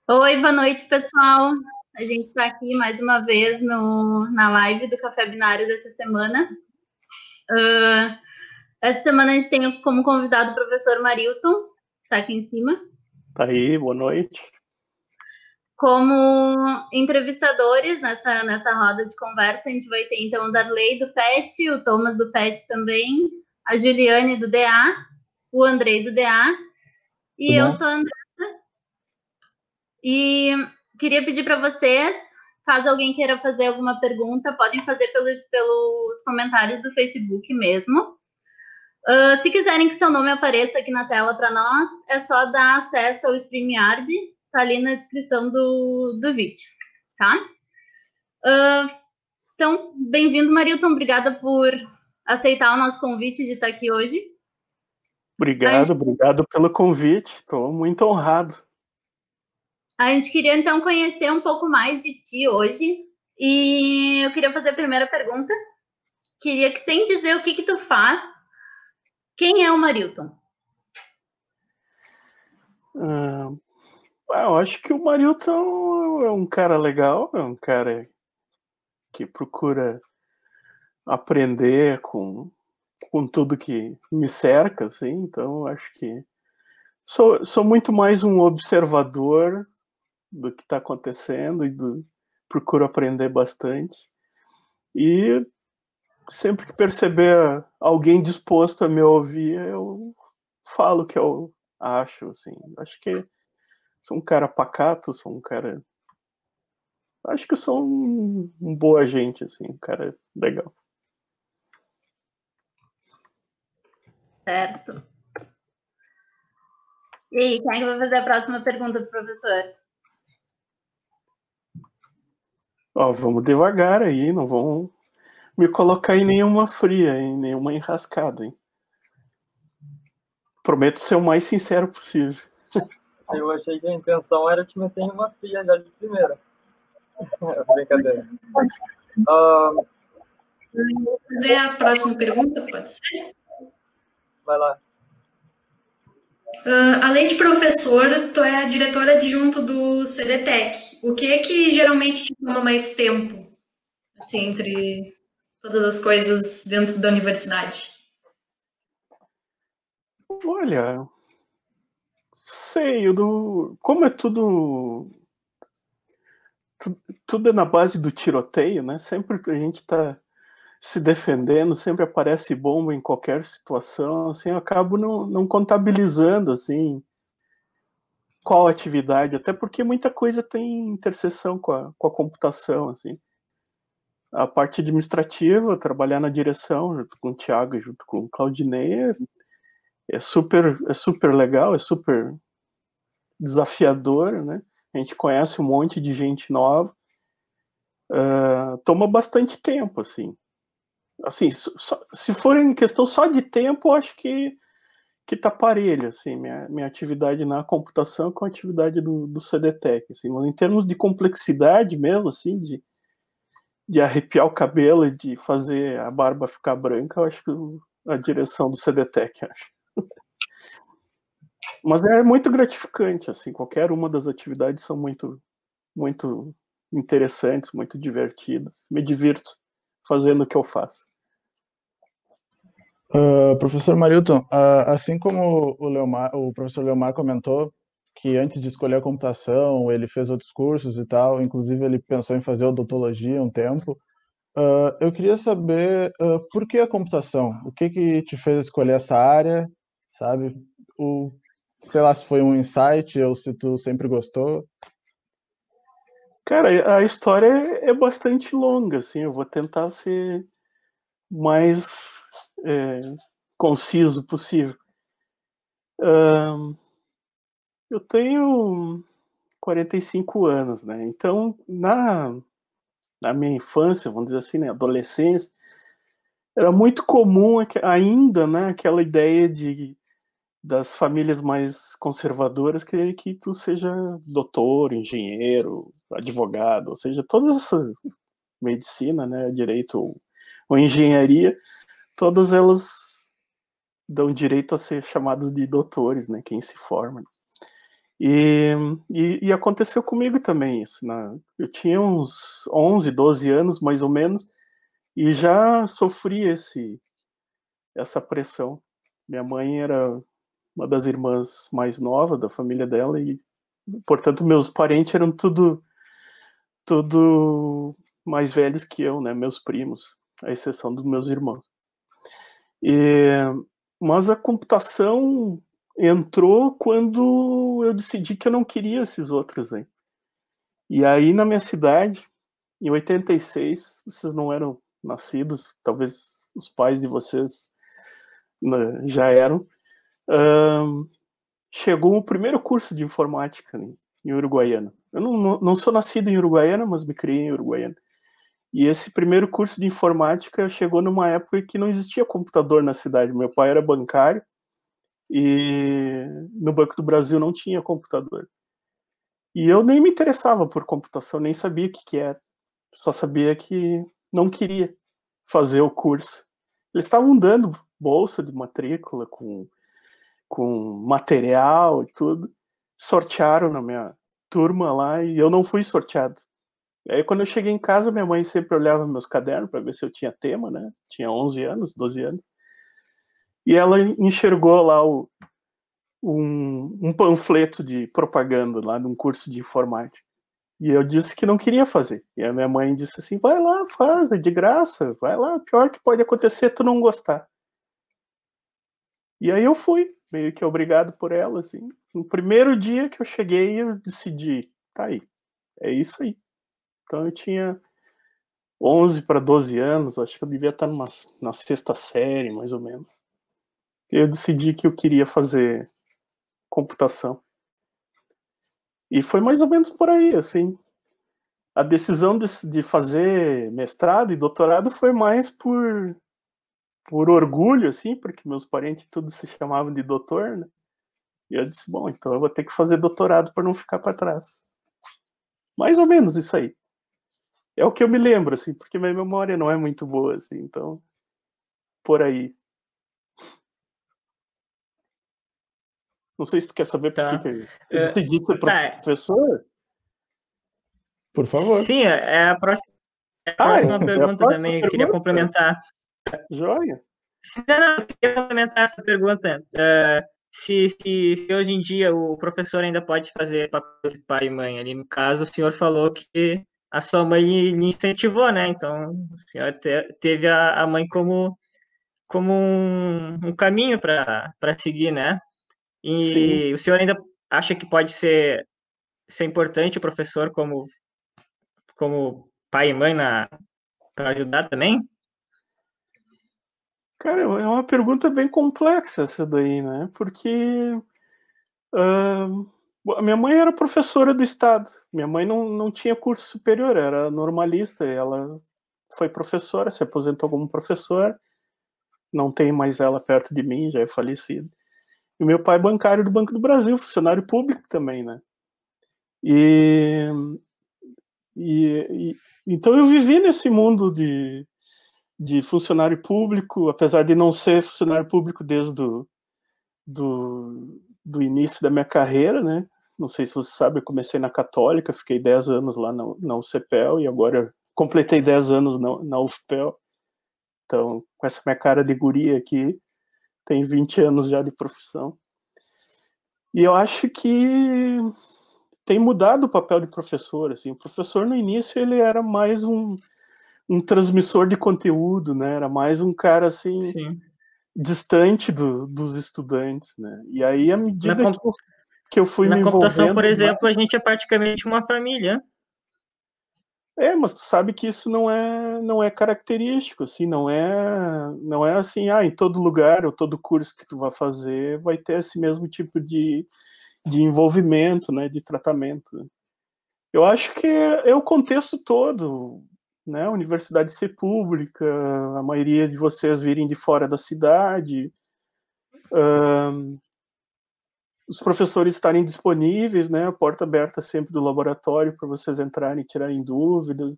Oi, boa noite, pessoal. A gente está aqui mais uma vez na live do Café Binário dessa semana. Essa semana a gente tem como convidado o professor Marilton, que está aqui em cima. Tá aí, boa noite. Como entrevistadores nessa roda de conversa, a gente vai ter então o Darley do PET, o Thomas do PET também, a Juliane do DA, o Andrei do DA, e Tudo eu bom? sou a André. E queria pedir para vocês, caso alguém queira fazer alguma pergunta, podem fazer pelos comentários do Facebook mesmo. Se quiserem que seu nome apareça aqui na tela para nós, é só dar acesso ao StreamYard, tá ali na descrição do vídeo, tá? Então, bem-vindo, Marilton, obrigada por aceitar o nosso convite de estar aqui hoje. Obrigado pelo convite, estou muito honrado. A gente queria, então, conhecer um pouco mais de ti hoje, e eu queria fazer a primeira pergunta. Queria que, sem dizer o que tu faz, quem é o Marilton? Eu acho que o Marilton é um cara legal, é um cara que procura aprender com tudo que me cerca, assim, então acho que sou muito mais um observador do que está acontecendo procuro aprender bastante. E sempre que perceber alguém disposto a me ouvir, eu falo o que eu acho, assim. Acho que sou um cara pacato, sou um cara. Acho que eu sou um boa gente, assim, um cara legal. Certo. E aí, quem é que vai fazer a próxima pergunta pro professor? Ó, vamos devagar aí, não vamos me colocar em nenhuma fria, em nenhuma enrascada, hein? Prometo ser o mais sincero possível. Eu achei que a intenção era te meter em uma fria já de primeira. Brincadeira. Fazer a próxima pergunta, pode ser? Vai lá. Além de professor, tu é diretora adjunto do CDTEC. O que é que geralmente te toma mais tempo, assim, entre todas as coisas dentro da universidade? Olha, sei, como é tudo é na base do tiroteio, né? Sempre que a gente está se defendendo, sempre aparece bomba em qualquer situação, assim, eu acabo não contabilizando, assim, qual atividade, até porque muita coisa tem interseção com a computação, assim. A parte administrativa, trabalhar na direção, junto com o Thiago e junto com o Claudinei, é super legal, é super desafiador, né? A gente conhece um monte de gente nova, toma bastante tempo, assim. Assim, se for em questão só de tempo, eu acho que tá parelho, assim, minha atividade na computação com a atividade do CDTEC, assim, mas em termos de complexidade mesmo, assim, de arrepiar o cabelo e de fazer a barba ficar branca, eu acho que a direção do CDTEC, acho. Mas é muito gratificante, assim, qualquer uma das atividades são muito interessantes, muito divertidas, me divirto fazendo o que eu faço. Professor Marilton, assim como o professor Leomar comentou que antes de escolher a computação ele fez outros cursos e tal, inclusive ele pensou em fazer odontologia um tempo, eu queria saber por que a computação? O que te fez escolher essa área, sabe? Sei lá se foi um insight ou se tu sempre gostou. Cara, a história é bastante longa, assim, eu vou tentar ser mais é, conciso possível. Eu tenho 45 anos, né? Então, na minha infância, vamos dizer assim, né, adolescência, era muito comum ainda, né, aquela ideia das famílias mais conservadoras quererem que tu seja doutor, engenheiro, advogado, ou seja, todas essas medicina, né, direito ou engenharia, todas elas dão direito a ser chamados de doutores, né, quem se forma. E aconteceu comigo também isso, né? Eu tinha uns 11, 12 anos, mais ou menos, e já sofri essa pressão. Minha mãe era uma das irmãs mais novas da família dela e, portanto, meus parentes eram tudo mais velhos que eu, né? Meus primos, à exceção dos meus irmãos. Mas a computação entrou quando eu decidi que eu não queria esses outros aí. E aí, na minha cidade, em 86, vocês não eram nascidos, talvez os pais de vocês, né, já eram, chegou o primeiro curso de informática, né, em Uruguaiana. Eu não sou nascido em Uruguaiana, mas me criei em Uruguaiana. E esse primeiro curso de informática chegou numa época que não existia computador na cidade. Meu pai era bancário e no Banco do Brasil não tinha computador. E eu nem me interessava por computação, nem sabia o que era. Só sabia que não queria fazer o curso. Eles estavam dando bolsa de matrícula com material e tudo. Sortearam na minha turma lá e eu não fui sorteado. Aí quando eu cheguei em casa, minha mãe sempre olhava meus cadernos para ver se eu tinha tema, né? Tinha 11 anos, 12 anos. E ela enxergou lá um panfleto de propaganda lá num curso de informática. E eu disse que não queria fazer. E a minha mãe disse assim, vai lá, faz, é de graça, vai lá, o pior que pode acontecer é tu não gostar. E aí eu fui, meio que obrigado por ela, assim. No primeiro dia que eu cheguei, eu decidi, tá aí, é isso aí. Então eu tinha 11 para 12 anos, acho que eu devia estar na sexta série, mais ou menos. Eu decidi que eu queria fazer computação. E foi mais ou menos por aí, assim. A decisão de fazer mestrado e doutorado foi mais por orgulho, assim, porque meus parentes todos se chamavam de doutor, né? E eu disse, bom, então eu vou ter que fazer doutorado para não ficar para trás. Mais ou menos isso aí. É o que eu me lembro, assim, porque minha memória não é muito boa, assim, então, por aí. Não sei se tu quer saber por que eu decidi ser professor. Por favor. Sim, é a próxima pergunta também, eu queria complementar. Joia. Não, eu queria complementar essa pergunta. Se hoje em dia o professor ainda pode fazer papel de pai e mãe. Ali no caso, o senhor falou que a sua mãe lhe incentivou, né? Então, o senhor teve a mãe como um caminho para seguir, né? E Sim. o senhor ainda acha que pode ser importante o professor como pai e mãe para ajudar também? Cara, é uma pergunta bem complexa essa daí, né? Porque a minha mãe era professora do estado. Minha mãe não tinha curso superior, era normalista. Ela foi professora, se aposentou como professora. Não tem mais ela perto de mim, já é falecida. E meu pai é bancário do Banco do Brasil, funcionário público também, né? Então eu vivi nesse mundo de funcionário público, apesar de não ser funcionário público desde do início da minha carreira, né? Não sei se você sabe, eu comecei na Católica, fiquei 10 anos lá na UCPEL e agora completei 10 anos na UFPEL. Então, com essa minha cara de guria aqui, tem 20 anos já de profissão. E eu acho que tem mudado o papel de professor, assim. O professor, no início, ele era mais um transmissor de conteúdo, né? Era mais um cara, assim, Sim. distante dos estudantes, né? E aí, à medida que eu fui me envolvendo... Na computação, por exemplo, a gente é praticamente uma família. Mas tu sabe que isso não é característico, assim, não é assim, em todo lugar ou todo curso que tu vai fazer vai ter esse mesmo tipo de envolvimento, né, de tratamento. Eu acho que é o contexto todo, né, a universidade ser pública, a maioria de vocês virem de fora da cidade, os professores estarem disponíveis, né, a porta aberta sempre do laboratório para vocês entrarem e tirarem dúvidas.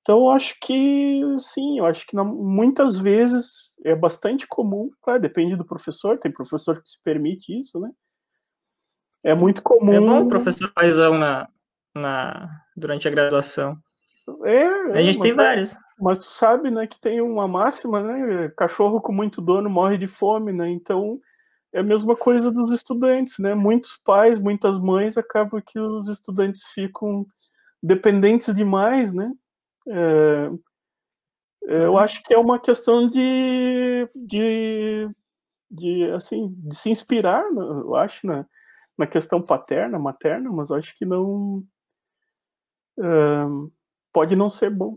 Então, eu acho que, sim, muitas vezes é bastante comum, claro, depende do professor, tem professor que se permite isso, né? É muito É bom o comum. professor paizão durante a graduação. A gente tem vários. Mas tu sabe, né, que tem uma máxima, né? Cachorro com muito dono morre de fome, né? Então é a mesma coisa dos estudantes, né? Muitos pais, muitas mães acabam que os estudantes ficam dependentes demais, né? Eu acho que é uma questão assim, de se inspirar, eu acho, na questão paterna, materna, mas eu acho que não pode não ser bom.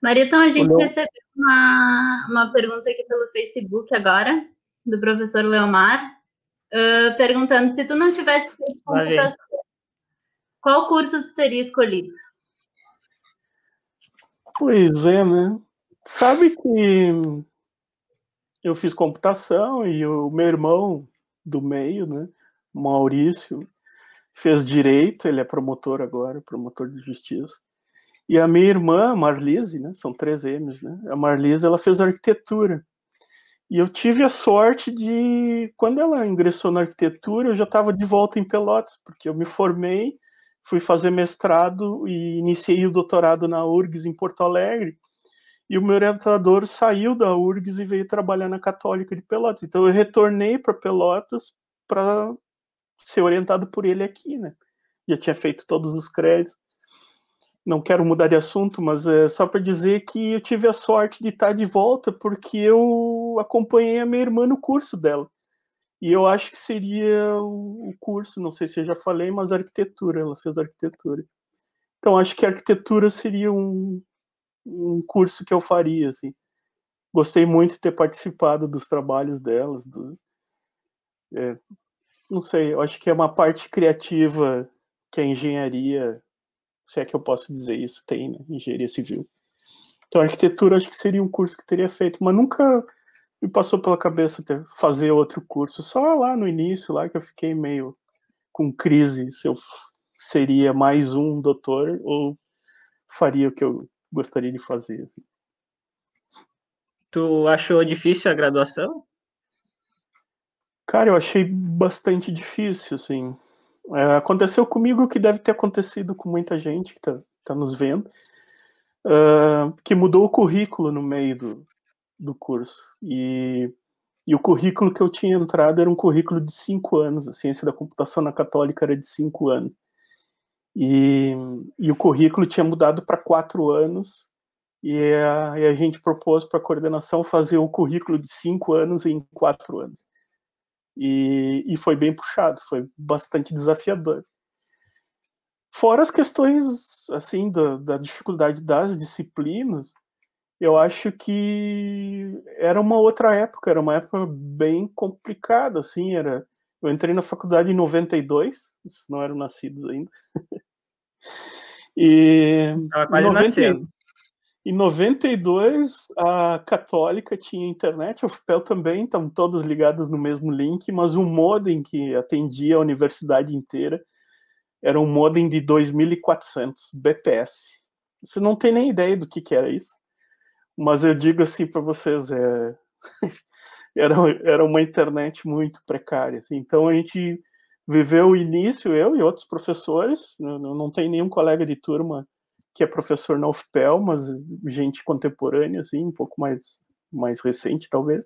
Marito, a gente recebeu uma pergunta aqui pelo Facebook agora, do professor Leomar, perguntando se tu não tivesse feito computação, qual curso tu teria escolhido? Pois é, né? Sabe que eu fiz computação e o meu irmão do meio, né, Maurício, fez direito, ele é promotor agora, promotor de justiça. E a minha irmã, Marlise, né, são 3 M's, né? A Marlise, ela fez arquitetura. E eu tive a sorte de, quando ela ingressou na arquitetura, eu já estava de volta em Pelotas, porque eu me formei, fui fazer mestrado e iniciei o doutorado na URGS em Porto Alegre. E o meu orientador saiu da URGS e veio trabalhar na Católica de Pelotas. Então eu retornei para Pelotas para ser orientado por ele aqui, né? Já tinha feito todos os créditos. Não quero mudar de assunto, mas é só para dizer que eu tive a sorte de estar de volta porque eu acompanhei a minha irmã no curso dela. E eu acho que seria o curso, não sei se eu já falei, mas arquitetura, ela fez arquitetura. Então acho que a arquitetura seria um curso que eu faria, assim. Gostei muito de ter participado dos trabalhos delas. Não sei, eu acho que é uma parte criativa que a engenharia, se é que eu posso dizer isso, tem, né? Engenharia civil. Então, arquitetura acho que seria um curso que teria feito, mas nunca me passou pela cabeça fazer outro curso. Só lá no início, lá que eu fiquei meio com crise se eu seria mais um doutor ou faria o que eu gostaria de fazer. Assim. Tu achou difícil a graduação? Cara, eu achei bastante difícil, assim. Aconteceu comigo o que deve ter acontecido com muita gente que tá nos vendo, que mudou o currículo no meio do curso. E o currículo que eu tinha entrado era um currículo de 5 anos. A ciência da computação na Católica era de 5 anos. E o currículo tinha mudado para 4 anos. E a gente propôs para a coordenação fazer o currículo de 5 anos em 4 anos. E foi bem puxado, foi bastante desafiador. Fora as questões, assim, da dificuldade das disciplinas, eu acho que era uma outra época, era uma época bem complicada, assim, eu entrei na faculdade em 92, vocês não eram nascidos ainda. E em 92, a Católica tinha internet, a UFPEL também, estavam todos ligados no mesmo link, mas o modem que atendia a universidade inteira era um modem de 2400 BPS. Você não tem nem ideia do que era isso, mas eu digo assim para vocês, era uma internet muito precária. Assim. Então a gente viveu o início, eu e outros professores, não tem nenhum colega de turma que é professor na UFPEL, mas gente contemporânea, assim, um pouco mais recente, talvez.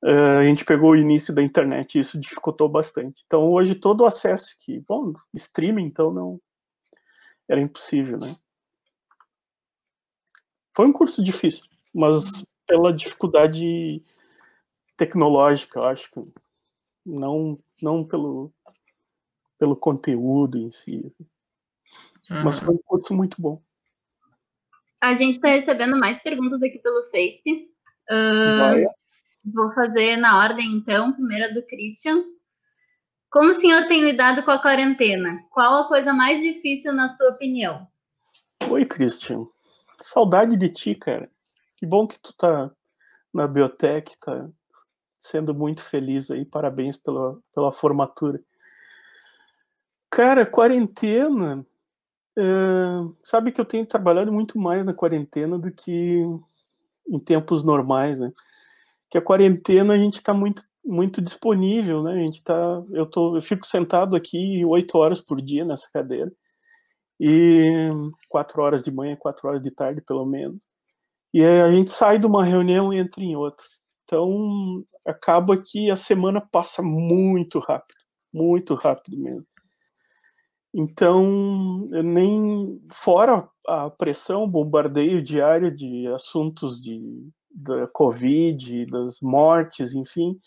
A gente pegou o início da internet e isso dificultou bastante. Então, hoje, todo o acesso streaming, então, não era impossível, né? Foi um curso difícil, mas pela dificuldade tecnológica, eu acho que não pelo conteúdo em si. Mas foi um curso muito bom. A gente está recebendo mais perguntas aqui pelo Face. Vou fazer na ordem, então. Primeira do Christian. Como o senhor tem lidado com a quarentena? Qual a coisa mais difícil, na sua opinião? Oi, Christian. Saudade de ti, cara. Que bom que tu tá na biotech, tá sendo muito feliz aí. Parabéns pela formatura. Cara, quarentena... sabe que eu tenho trabalhado muito mais na quarentena do que em tempos normais, né? Que a quarentena a gente está muito muito disponível, né? Eu fico sentado aqui 8 horas por dia nessa cadeira, e 4 horas de manhã, 4 horas de tarde, pelo menos. E a gente sai de uma reunião e entra em outra. Então, acaba que a semana passa muito rápido mesmo. Então, fora a pressão, o bombardeio diário de assuntos da Covid, das mortes, enfim,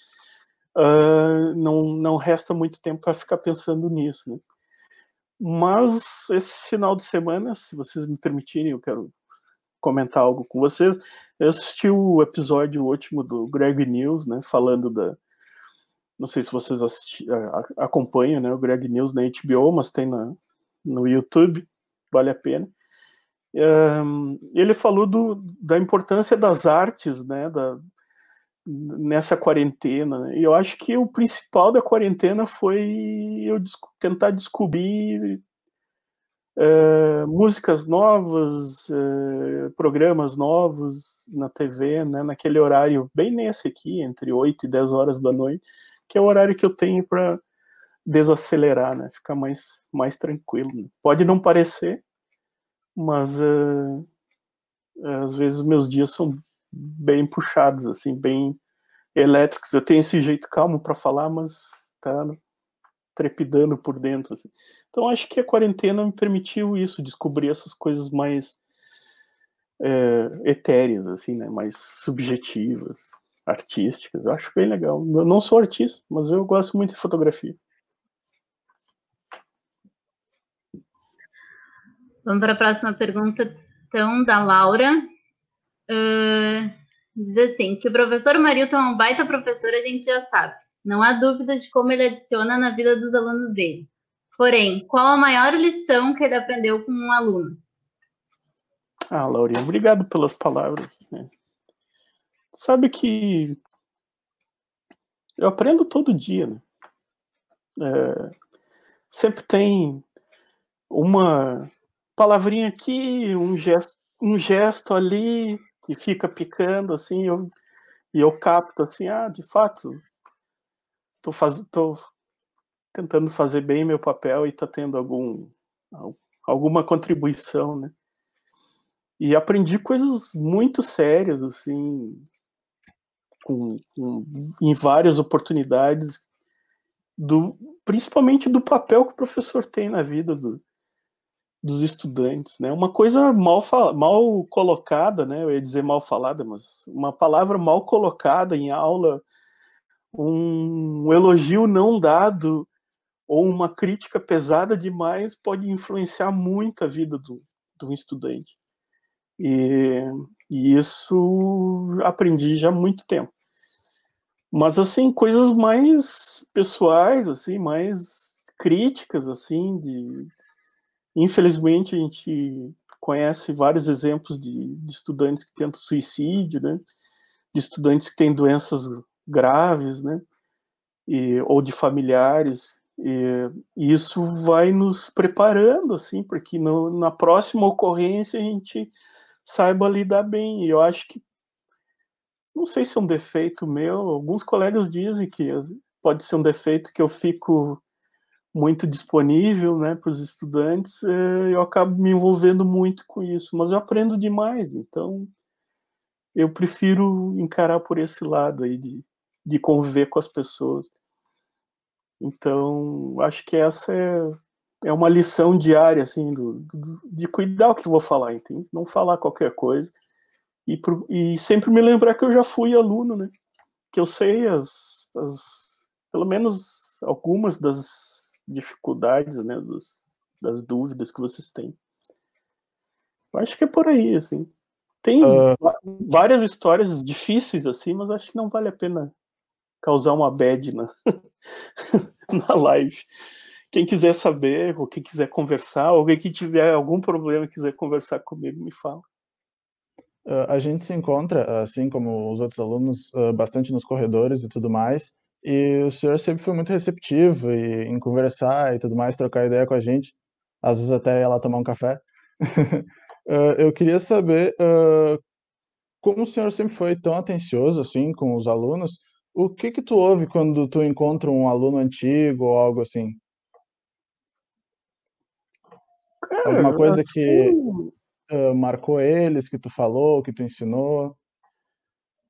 não resta muito tempo para ficar pensando nisso, né? Mas esse final de semana, se vocês me permitirem, eu quero comentar algo com vocês. Eu assisti o episódio último do Greg News, né, falando não sei se vocês acompanham, né, o Greg News na HBO, mas tem no YouTube, vale a pena. Ele falou da importância das artes, né, nessa quarentena. E eu acho que o principal da quarentena foi eu tentar descobrir músicas novas, programas novos na TV, né, naquele horário, bem nesse aqui, entre 8 e 10 horas da noite, que é o horário que eu tenho para desacelerar, né, ficar mais tranquilo. Né? Pode não parecer, mas às vezes meus dias são bem puxados, assim, bem elétricos. Eu tenho esse jeito calmo para falar, mas tá trepidando por dentro, assim. Então acho que a quarentena me permitiu isso, descobrir essas coisas mais etéreas, assim, né, mais subjetivas, artísticas. Eu acho bem legal. Eu não sou artista, mas eu gosto muito de fotografia. Vamos para a próxima pergunta, então, da Laura. Diz assim, que o professor Marilton é um baita professor, a gente já sabe. Não há dúvida de como ele adiciona na vida dos alunos dele. Porém, qual a maior lição que ele aprendeu com um aluno? Laurinha, obrigado pelas palavras. Né? Sabe que eu aprendo todo dia, né? Sempre tem uma palavrinha aqui, um gesto ali, que fica picando, assim, e eu capto, assim, de fato, tô tentando fazer bem meu papel e tá tendo alguma contribuição, né? E aprendi coisas muito sérias, assim, em várias oportunidades, principalmente do papel que o professor tem na vida dos estudantes, né? Uma coisa mal colocada, né? Eu ia dizer mal falada, mas uma palavra mal colocada em aula, um elogio não dado ou uma crítica pesada demais pode influenciar muito a vida do estudante. E isso aprendi já há muito tempo. Mas, assim, coisas mais pessoais, assim, mais críticas, assim, infelizmente a gente conhece vários exemplos de estudantes que tentam suicídio, né? De estudantes que têm doenças graves, né? Ou de familiares. E isso vai nos preparando, assim, porque na próxima ocorrência a gente saiba lidar bem. E eu acho que, não sei se é um defeito meu, alguns colegas dizem que pode ser um defeito que eu fico muito disponível, né, para os estudantes, eu acabo me envolvendo muito com isso, mas eu aprendo demais, então eu prefiro encarar por esse lado aí de conviver com as pessoas. Então, acho que essa é uma lição diária, assim, de cuidar o que eu vou falar, entende? Não falar qualquer coisa, e sempre me lembrar que eu já fui aluno, né, que eu sei pelo menos algumas das dificuldades, né, das dúvidas que vocês têm. Eu acho que é por aí, assim. Tem várias histórias difíceis, assim, mas acho que não vale a pena causar uma bad na live. Quem quiser saber, ou quem quiser conversar, ou alguém que tiver algum problema e quiser conversar comigo, me fala. A gente se encontra, assim como os outros alunos, bastante nos corredores e tudo mais, e o senhor sempre foi muito receptivo em conversar e tudo mais, trocar ideia com a gente, às vezes até ir lá tomar um café. Eu queria saber como o senhor sempre foi tão atencioso assim com os alunos, o que tu ouve quando tu encontra um aluno antigo ou algo assim? Alguma Cara, coisa que assim, marcou eles, que tu falou, que tu ensinou?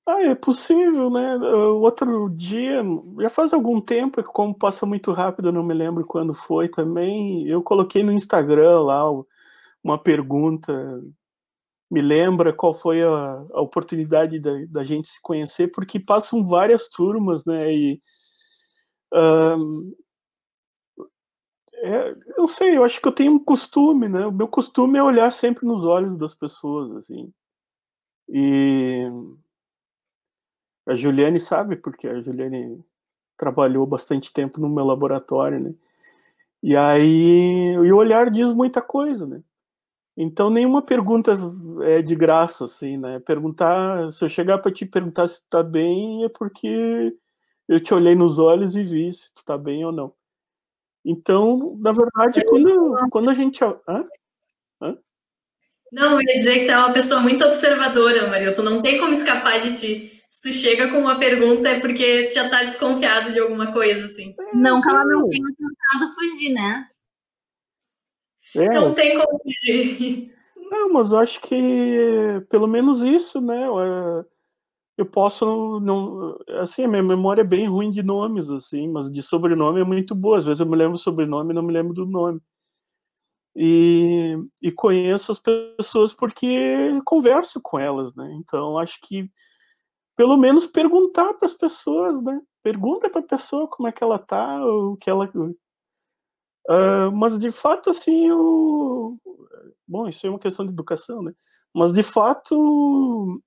é possível, né? O outro dia, já faz algum tempo, é que como passa muito rápido, eu não me lembro quando foi também. Eu coloquei no Instagram lá uma pergunta, me lembra qual foi a oportunidade da gente se conhecer, porque passam várias turmas, né? E eu sei, eu acho que eu tenho um costume, né? O meu costume é olhar sempre nos olhos das pessoas, assim. E a Juliane sabe, porque a Juliane trabalhou bastante tempo no meu laboratório, né? E aí, o olhar diz muita coisa, né? Então, nenhuma pergunta é de graça, assim, né? Perguntar, se eu chegar para te perguntar se tu tá bem, é porque eu te olhei nos olhos e vi se tu tá bem ou não. Então, na verdade, quando a gente... Hã? Hã? Não, eu ia dizer que tu é uma pessoa muito observadora, Maria. Tu não tem como escapar de ti. Se tu chega com uma pergunta é porque tu já tá desconfiado de alguma coisa, assim. Não que ela não tenha tentado fugir, né? Não tem como fugir. Não, mas eu acho que pelo menos isso, né? Eu posso não, assim, a minha memória é bem ruim de nomes, assim, mas de sobrenome é muito boa. Às vezes eu me lembro do sobrenome e não me lembro do nome. E conheço as pessoas porque converso com elas, né? Então acho que pelo menos perguntar para as pessoas, né? Pergunta para a pessoa como é que ela tá, o que ela. Mas de fato, assim, bom, isso é uma questão de educação, né? Mas de fato,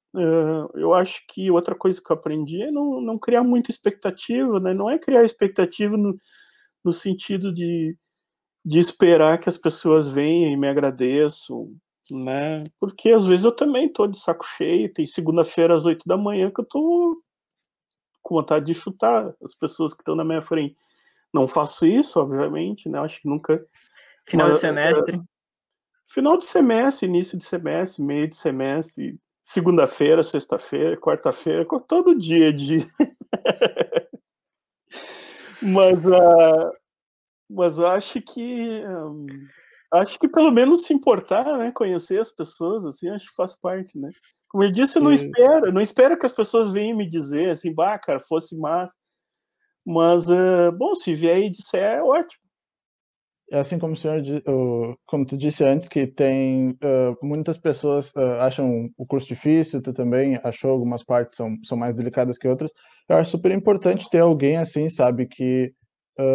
eu acho que outra coisa que eu aprendi é não criar muita expectativa, né? Não é criar expectativa no sentido de esperar que as pessoas venham e me agradeçam, né? Porque às vezes eu também tô de saco cheio, tem segunda-feira às 8 da manhã que eu tô com vontade de chutar as pessoas que estão na minha frente. Não faço isso, obviamente, né? Acho que nunca. Final de semestre. Final de semestre, início de semestre, meio de semestre, segunda-feira, sexta-feira, quarta-feira, todo dia de. mas eu acho que pelo menos se importar, né, conhecer as pessoas, assim, acho que faz parte, né? Como eu disse, eu não espero que as pessoas venham me dizer assim, bah, cara, fosse massa. Mas, bom, se vier e disser, é ótimo. Assim como o senhor, como tu disse antes, que tem muitas pessoas acham o curso difícil, tu também achou algumas partes são mais delicadas que outras. Eu acho super importante ter alguém assim, sabe, que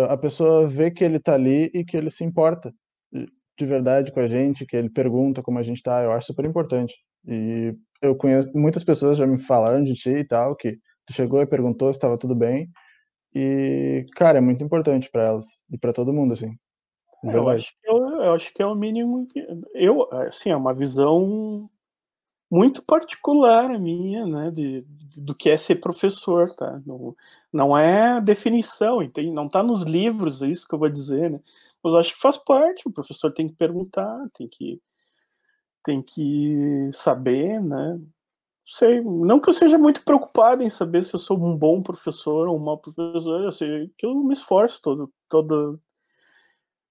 a pessoa vê que ele tá ali e que ele se importa de verdade com a gente, que ele pergunta como a gente tá. Eu acho super importante. E eu conheço muitas pessoas já me falaram de ti e tal, que tu chegou e perguntou se estava tudo bem. E, cara, é muito importante para elas e para todo mundo, assim. De Eu verdade. acho que é o mínimo que assim, é uma visão muito particular a minha, né, do que é ser professor, tá? Não é definição, entende? Não está nos livros, é isso que eu vou dizer, né? Mas acho que faz parte, o professor tem que perguntar, tem que saber, né? Sei, não que eu seja muito preocupado em saber se eu sou um bom professor ou um mau professor, eu sei que eu me esforço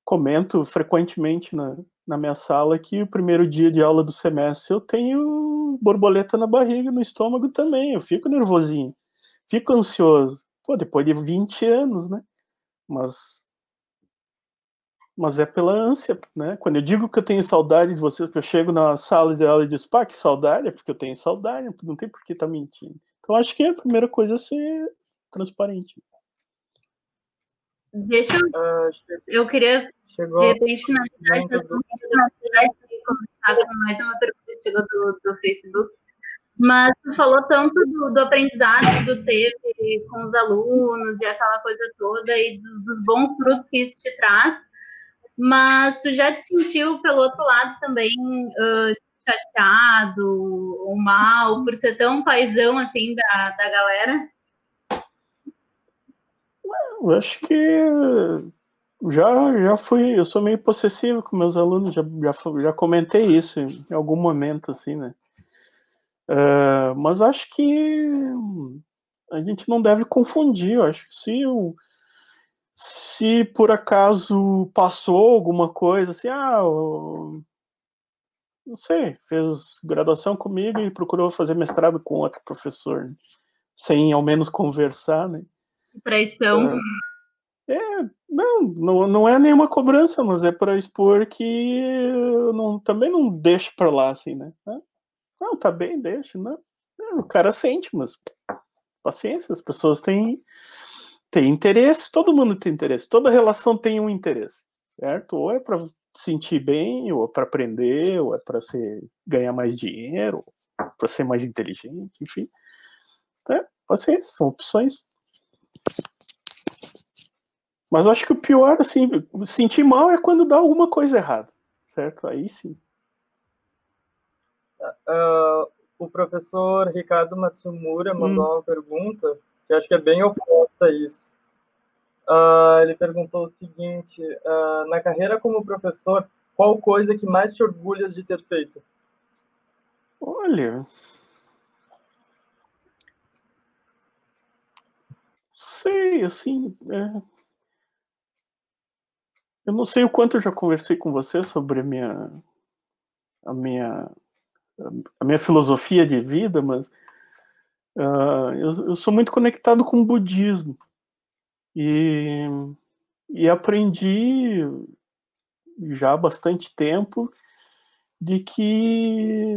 comento frequentemente na minha sala que o primeiro dia de aula do semestre eu tenho borboleta na barriga, no estômago também, eu fico nervosinho, fico ansioso. Pô, depois de 20 anos, né? Mas é pela ânsia, né? Quando eu digo que eu tenho saudade de vocês, que eu chego na sala de aula e digo, pá, que saudade, é porque eu tenho saudade, não tem por que estar mentindo. Então acho que a primeira coisa é ser transparente. Deixa eu queria, de repente, finalizar esse assunto, começar com mais uma pergunta que chegou do Facebook. Mas tu falou tanto do aprendizado do TEP com os alunos e aquela coisa toda e dos bons frutos que isso te traz, mas tu já te sentiu, pelo outro lado, também chateado ou mal por ser tão paizão assim da galera? Eu acho que já fui, eu sou meio possessivo com meus alunos, já comentei isso em algum momento, assim, né? Mas acho que a gente não deve confundir. Eu acho que se por acaso passou alguma coisa, assim, não sei, fez graduação comigo e procurou fazer mestrado com outro professor, né? Sem ao menos conversar, né? Traição. Não é nenhuma cobrança, mas é para expor que eu também não deixo para lá, assim, né? Não, tá bem, deixa, né? O cara sente, mas paciência, as pessoas têm interesse, todo mundo tem interesse, toda relação tem um interesse, certo? Ou é para sentir bem, ou é para aprender, ou é para ganhar mais dinheiro, para ser mais inteligente, enfim. Então, paciência, são opções. Mas eu acho que o pior, assim, sentir mal é quando dá alguma coisa errada, certo? Aí sim. O professor Ricardo Matsumura mandou uma pergunta que acho que é bem oposta a isso. Ele perguntou o seguinte: na carreira como professor, qual coisa que mais te orgulha de ter feito? Olha, sei, assim, eu não sei o quanto eu já conversei com você sobre a minha filosofia de vida, mas eu sou muito conectado com o budismo e aprendi já há bastante tempo de que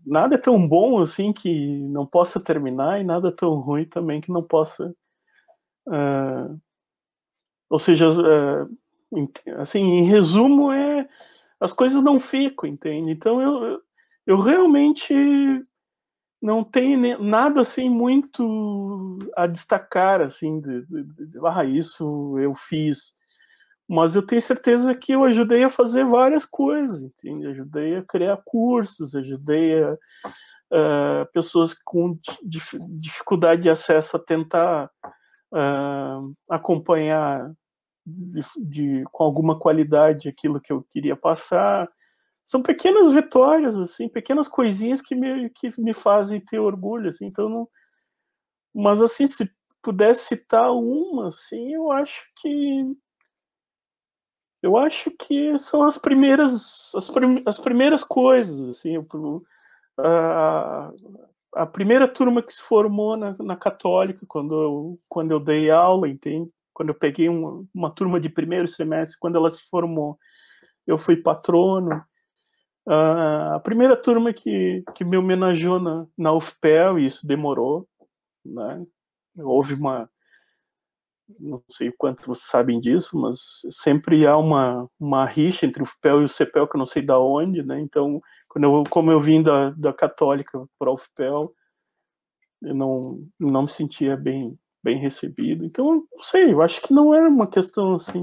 nada é tão bom assim que não possa terminar e nada é tão ruim também que não possa, ou seja, assim, em resumo, as coisas não ficam, entende? Então eu realmente não tenho nada assim muito a destacar, assim, isso eu fiz. Mas eu tenho certeza que eu ajudei a fazer várias coisas, entende? Ajudei a criar cursos, ajudei pessoas com dificuldade de acesso a tentar acompanhar com alguma qualidade aquilo que eu queria passar. São pequenas vitórias, assim, pequenas coisinhas que me fazem ter orgulho, assim. Então, não... Mas, assim, se pudesse citar uma, assim, eu acho que são as primeiras coisas, assim. A primeira turma que se formou na Católica, quando eu dei aula, entende? Quando eu peguei uma turma de primeiro semestre, quando ela se formou, eu fui patrono. A primeira turma que me homenageou na UFPEL, e isso demorou, né? Houve não sei quanto vocês sabem disso, mas sempre há uma rixa entre o UFPEL e o CEPEL, que eu não sei da onde, né? Então, como eu vim da Católica para a UFPEL, eu não me sentia bem recebido. Então, não sei, eu acho que não era uma questão assim,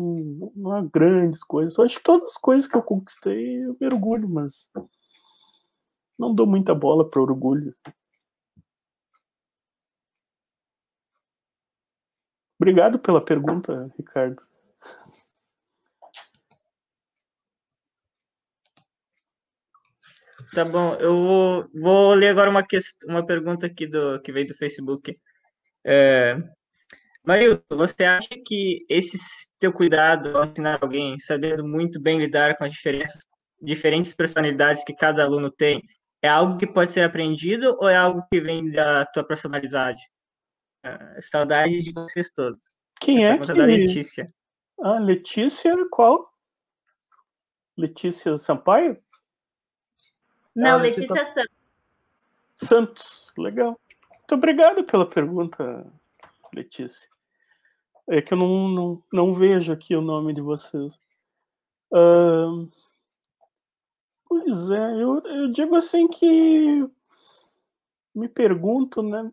não há grandes coisas. Eu acho que todas as coisas que eu conquistei, eu me orgulho, mas não dou muita bola para orgulho. Obrigado pela pergunta, Ricardo. Tá bom, eu vou ler agora uma pergunta aqui que veio do Facebook. Marilton, você acha que esse teu cuidado ao ensinar alguém, sabendo muito bem lidar com as diferentes personalidades que cada aluno tem, é algo que pode ser aprendido ou é algo que vem da tua personalidade? Saudades de vocês todos. Quem é que... da Letícia. Letícia qual? Letícia Sampaio? Não, Letícia Santos. Santos, legal. Muito obrigado pela pergunta, Letícia. É que eu não vejo aqui o nome de vocês. Pois é, eu digo assim que me pergunto, né,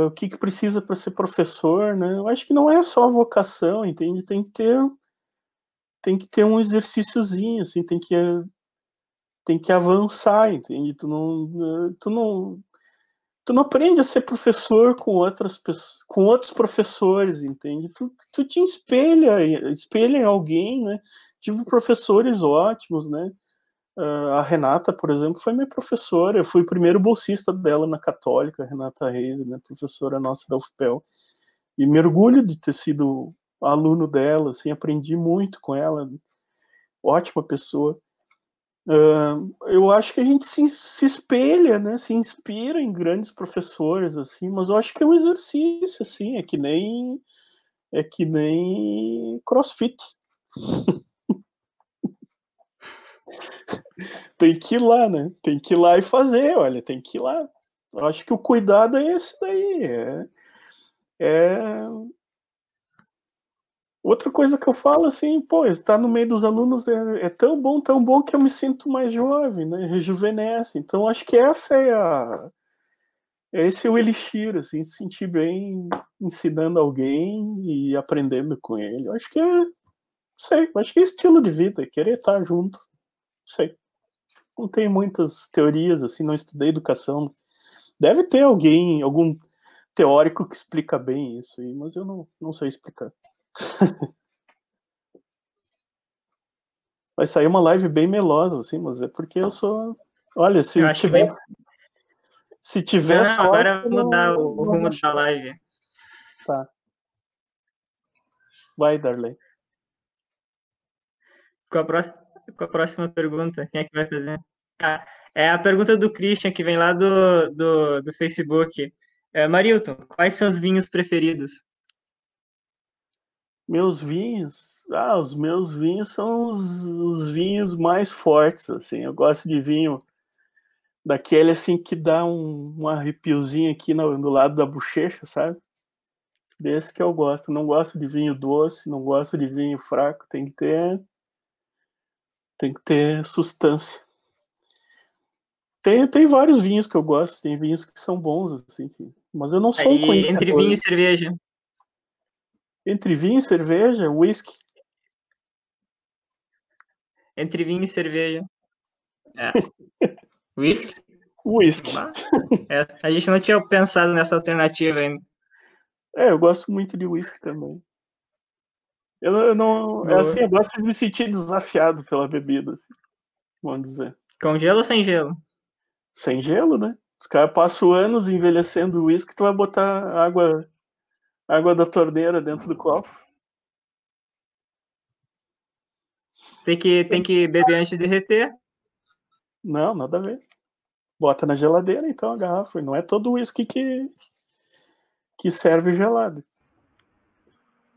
o que precisa para ser professor, né? Eu acho que não é só a vocação, entende? Tem que ter um exercíciozinho, assim, tem que avançar, entende? Tu não aprende a ser professor com outros professores, entende? Tu te espelha em alguém, né? Tive professores ótimos, né? A Renata, por exemplo, foi minha professora. Eu fui o primeiro bolsista dela na Católica, a Renata Reis, né, professora nossa da UFPEL. E me orgulho de ter sido aluno dela, assim, aprendi muito com ela. Ótima pessoa. Eu acho que a gente se espelha, né, se inspira em grandes professores, assim, mas eu acho que é um exercício, assim, é que nem CrossFit. Tem que ir lá, né? Tem que ir lá e fazer, olha, tem que ir lá. Eu acho que o cuidado é esse daí. Outra coisa que eu falo, assim, pô, estar no meio dos alunos é tão bom que eu me sinto mais jovem, né? Rejuvenesce. Então, acho que esse é o elixir, assim, se sentir bem ensinando alguém e aprendendo com ele. Eu acho que acho que é estilo de vida, é querer estar junto. Não sei. Não tem muitas teorias, assim, não estudei educação. Deve ter algum teórico que explica bem isso aí, mas eu não sei explicar. Vai sair uma live bem melosa, assim, mas é porque eu sou... Olha, se tiver... Se tiver só... Agora vai mudar o rumo da live. Tá. Vai, Darley. Com a próxima pergunta, quem é que vai fazer? Tá. É a pergunta do Christian, que vem lá do Facebook. Marilton, quais são os vinhos preferidos? Meus vinhos? Os meus vinhos são os vinhos mais fortes, assim. Eu gosto de vinho daquele, assim, que dá um arrepiozinho aqui no lado da bochecha, sabe? Desse que eu gosto. Não gosto de vinho doce, não gosto de vinho fraco. Tem que ter sustância. Tem vários vinhos que eu gosto, tem vinhos que são bons, assim, mas eu não sou um conhecedor. Entre vinho e cerveja? Entre vinho e cerveja, whisky. Entre vinho e cerveja. Whisky? Whisky. A gente não tinha pensado nessa alternativa ainda. Eu gosto muito de whisky também. Eu não... assim, eu gosto de me sentir desafiado pela bebida, assim, vamos dizer. Com gelo ou sem gelo? Sem gelo, né? Os caras passam anos envelhecendo o uísque, tu vai botar água da torneira dentro do copo. Tem que beber antes de derreter? Não, nada a ver. Bota na geladeira, então, a garrafa. Não é todo uísque que serve gelado.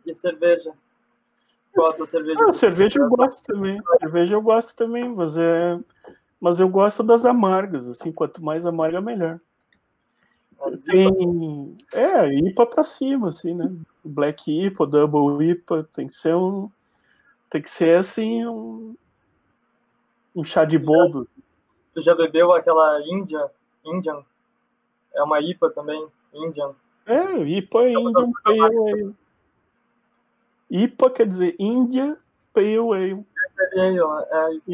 E cerveja? Bota cerveja. Cerveja eu gosto também. Cerveja eu gosto também, mas eu gosto das amargas, assim, quanto mais amarga, melhor. Tem... IPA pra cima, assim, né? Black IPA, Double IPA, tem que ser assim, um chá de boldo. Tu já bebeu aquela Indian? É uma IPA também, Indian. IPA é Indian Pale Ale. IPA quer dizer India Pale Ale. É isso.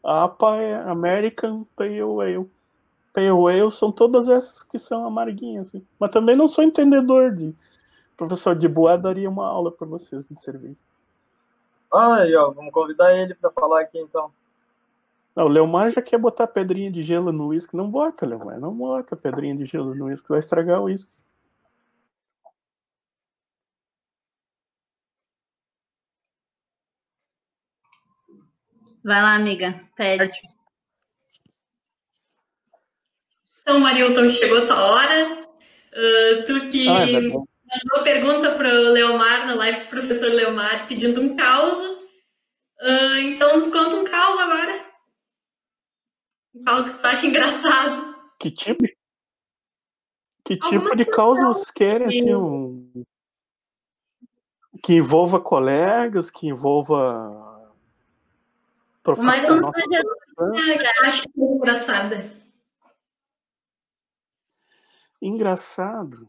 APA é American Pale Ale. Pale Ale são todas essas que são amarguinhas, assim. Mas também não sou entendedor de... Professor de Boa daria uma aula para vocês de cerveja. Vamos convidar ele para falar aqui, então. Não, o Leomar já quer botar pedrinha de gelo no uísque. Não bota, Leomar. Não bota pedrinha de gelo no uísque. Vai estragar o uísque. Vai lá, amiga. Pede. Então, Marilton, chegou a tua hora. Tu que mandou pergunta para o Leomar, na live do professor Leomar, pedindo um caos. Então, nos conta um caos agora. Um caos que tu acha engraçado. Que tipo de causa vocês querem, assim, que envolva colegas, que envolva profissionais? Que acho que é engraçada. Engraçado?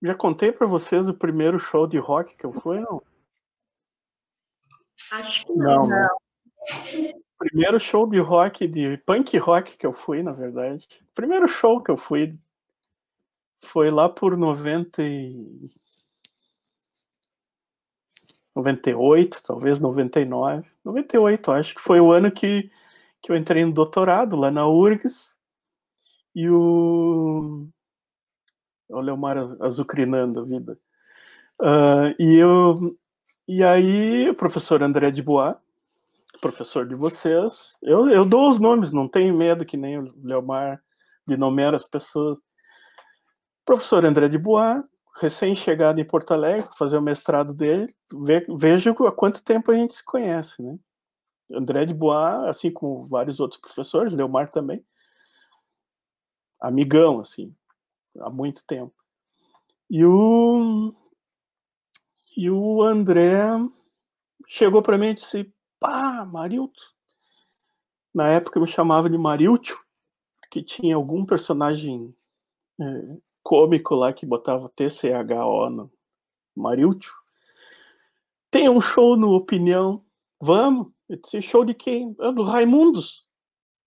Já contei para vocês o primeiro show de rock que eu fui, não? Acho que não. Primeiro show de rock, de punk rock que eu fui, na verdade. Primeiro show que eu fui foi lá por 90 98, talvez 99. 98, acho que foi o ano que eu entrei no doutorado lá na URGS. E o Leomar azucrinando a vida. E aí, o professor André de Bois, professor de vocês, eu dou os nomes, não tenho medo, que nem o Leomar, de nomear as pessoas. Professor André de Bois, recém-chegado em Porto Alegre, fazer o mestrado dele, veja há quanto tempo a gente se conhece, né? André de Bois, assim como vários outros professores, Leomar também, amigão, assim, há muito tempo. E o André chegou para mim e disse: pá, Marilton. Na época eu me chamava de Mariltio, que tinha algum personagem cômico lá que botava TCHO no Mariltio. Tem um show no Opinião, vamos? Eu disse: show de quem? Do Raimundos.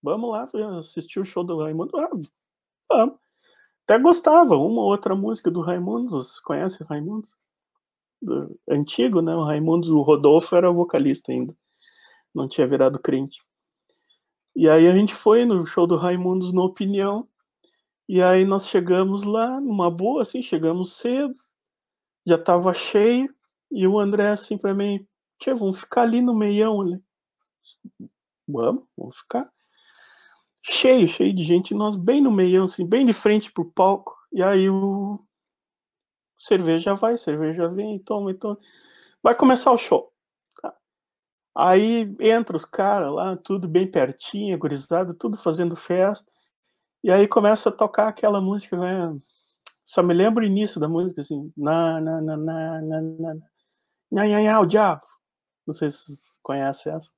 Vamos lá assistir o show do Raimundos. Vamos. Até gostava, uma ou outra música do Raimundos. Vocês conhecem o Raimundos? Antigo, né? O Raimundos, o Rodolfo era vocalista ainda. Não tinha virado crente. E aí a gente foi no show do Raimundos no Opinião. E aí nós chegamos lá, numa boa, assim, chegamos cedo. Já tava cheio. E o André, assim, pra mim: tchê, vamos ficar ali no meião, ali. Vamos ficar. Cheio de gente. Nós bem no meião, assim, bem de frente pro palco. E aí o cerveja vem, toma. Vai começar o show. Tá. Aí entra os caras lá, tudo bem pertinho, gurizada, tudo fazendo festa. E aí começa a tocar aquela música, né? Só me lembro o início da música, assim, o diabo. Não sei se vocês conhecem essa.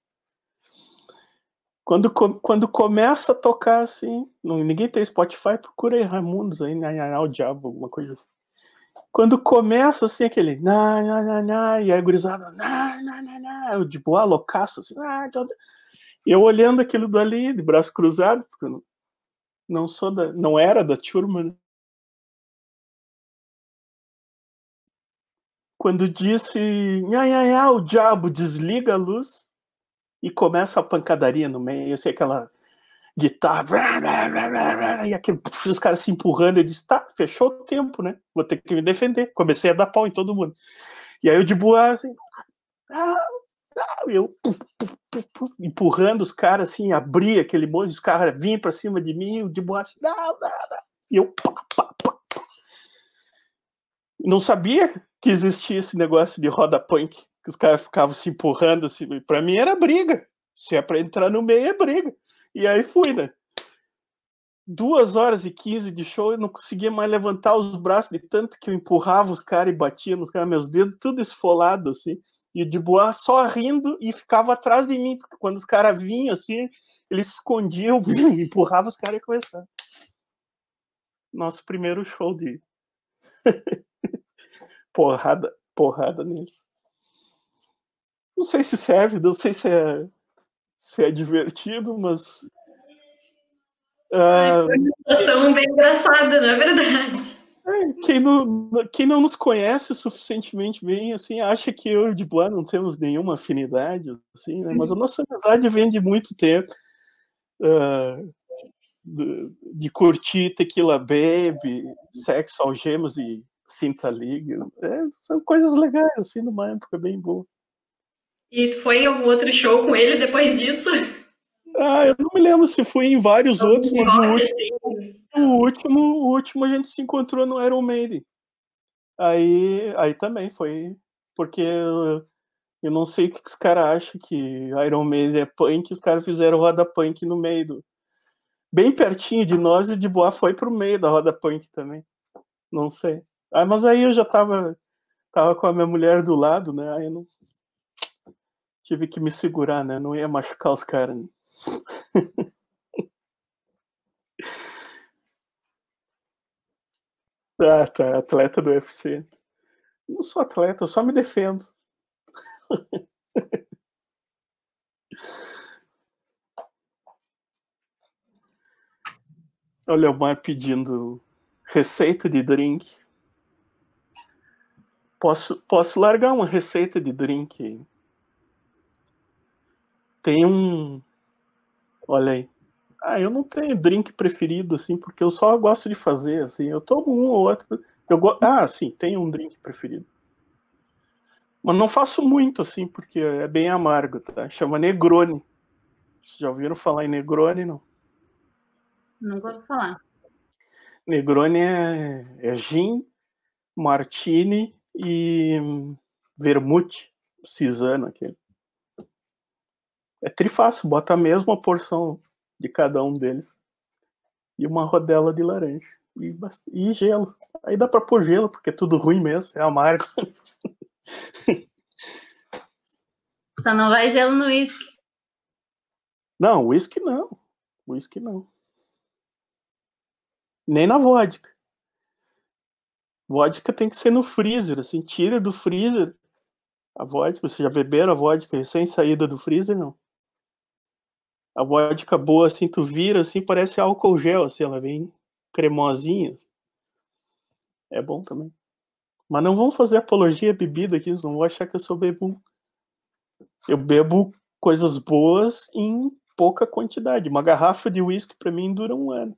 Quando começa a tocar, assim, ninguém tem Spotify, procura aí Raimundos aí, o diabo, alguma coisa assim. Quando começa, assim, aquele e aí a gurizada, eu de boa, loucaço, assim, eu olhando aquilo dali, de braço cruzado, porque eu não era da turma, né? Quando disse o diabo, desliga a luz e começa a pancadaria no meio, eu sei, aquela guitarra, e os caras se empurrando, eu disse: tá, fechou o tempo, né? Vou ter que me defender. Comecei a dar pau em todo mundo. E aí eu de boa, assim, eu empurrando os caras, assim, abria aquele monte, os caras vinham pra cima de mim, eu de boa, assim, não. E eu pá. Não sabia que existia esse negócio de roda punk, que os caras ficavam se empurrando, assim. Pra mim era briga. Se é pra entrar no meio, é briga. E aí fui, né? 2h15 de show, eu não conseguia mais levantar os braços de tanto que eu empurrava os caras e batia nos caras, meus dedos tudo esfolado, assim. E o de boa só rindo e ficava atrás de mim, porque quando os caras vinham, assim, eles se escondiam, empurrava os caras e começava. Nosso primeiro show de porrada neles. Não sei se serve, não sei se é divertido, mas... Foi uma situação bem engraçada, na verdade. Quem não nos conhece suficientemente bem, assim, acha que eu e o de Bois não temos nenhuma afinidade, assim, né? Mas a nossa amizade vem de muito tempo, de curtir Tequila Baby, Sexo, Algemas e Cinta Liga. São coisas legais, assim, numa época bem boa. E tu foi em algum outro show com ele depois disso? Eu não me lembro se fui em vários outros, mas o último a gente se encontrou no Iron Maiden. Aí também foi, porque eu não sei o que os caras acham que Iron Maiden é punk, os caras fizeram roda punk no meio bem pertinho de nós, e o de boa foi pro meio da roda punk também. Não sei. Mas aí eu já tava com a minha mulher do lado, né? Aí eu não tive que me segurar, né? Não ia machucar os caras, né? Tá, atleta do UFC. Não sou atleta, eu só me defendo. Olha o Mar pedindo receita de drink. Posso largar uma receita de drink aí. Tem um... Olha aí. Eu não tenho drink preferido, assim, porque eu só gosto de fazer, assim. Eu tomo um ou outro. Sim, tenho um drink preferido. Mas não faço muito, assim, porque é bem amargo, tá? Chama Negroni. Vocês já ouviram falar em Negroni, não? Nunca vou falar. Negroni é gin, martini e vermute, cisano, aquele. É trifácil, bota a mesma porção de cada um deles. E uma rodela de laranja. E gelo. Aí dá pra pôr gelo, porque é tudo ruim mesmo, é amargo. Só não vai gelo no uísque. Não, uísque não. Uísque não. Nem na vodka. Vodka tem que ser no freezer, assim, tira do freezer a vodka. Vocês já beberam a vodka recém saída do freezer, não? A vodka boa, assim, tu vira, assim, parece álcool gel, assim, ela vem cremosinha. É bom também. Mas não vamos fazer apologia à bebida aqui, não vão achar que eu sou bebum. Eu bebo coisas boas em pouca quantidade. Uma garrafa de uísque pra mim dura 1 ano.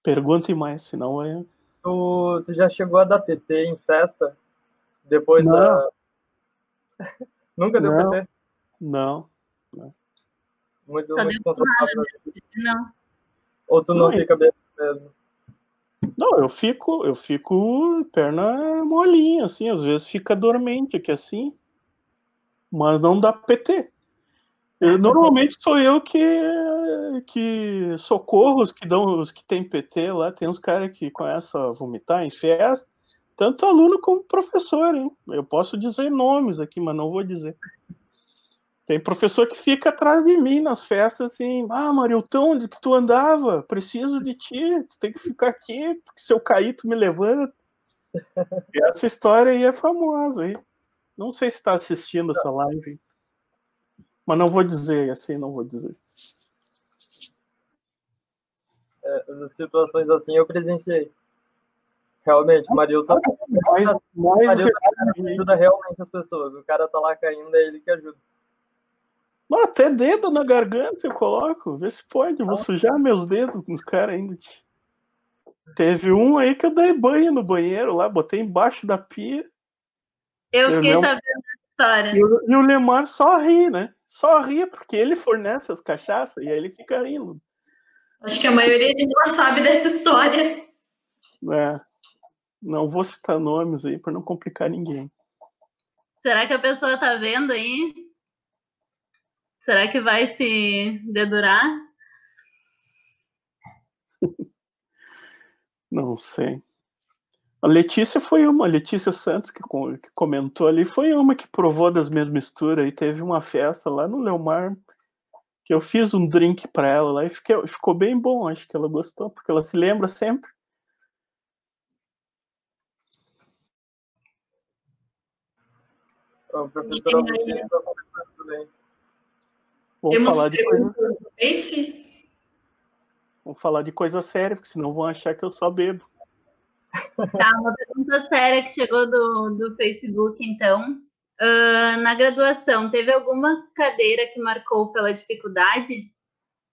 Perguntem mais, senão é... Tu já chegou a dar PT em festa? Depois Não. da... Nunca deu Não. PT? Não. Muito Só deu confortável. Não. Ou tu não Não, fica bem mesmo? Não, eu fico perna molinha, assim, às vezes fica dormente aqui assim, mas não dá PT. Normalmente sou eu que socorro os que tem PT lá, tem uns caras que começam a vomitar em festa, tanto aluno como professor, hein? Eu posso dizer nomes aqui, mas não vou dizer. Tem professor que fica atrás de mim nas festas assim, Marilton, onde que tu andava? Preciso de ti, tu tem que ficar aqui, porque se eu cair tu me levanta. E essa história aí é famosa, aí. Não sei se está assistindo essa live, mas não vou dizer, assim, não vou dizer. As situações assim eu presenciei. Realmente, Marilton ajuda realmente as pessoas. O cara tá lá caindo, é ele que ajuda. Até dedo na garganta eu coloco, vê se pode, eu vou sujar meus dedos com os caras ainda. Teve um aí que eu dei banho no banheiro lá, botei embaixo da pia. Eu fiquei sabendo dessa história. E o Lemar só ri, né? Só ri porque ele fornece as cachaças e aí ele fica rindo. Acho que a maioria de nós sabe dessa história. Não vou citar nomes aí para não complicar ninguém. Será que a pessoa tá vendo aí? Será que vai se dedurar? Não sei. A Letícia Santos que comentou ali, foi uma que provou das minhas misturas e teve uma festa lá no Leomar que eu fiz um drink para ela lá e ficou bem bom, acho que ela gostou, porque ela se lembra sempre. O professor Agostinho está conversando também. Vamos falar de coisa séria, porque senão vão achar que eu só bebo. Tá, uma pergunta séria que chegou do Facebook, então. Na graduação, teve alguma cadeira que marcou pela dificuldade?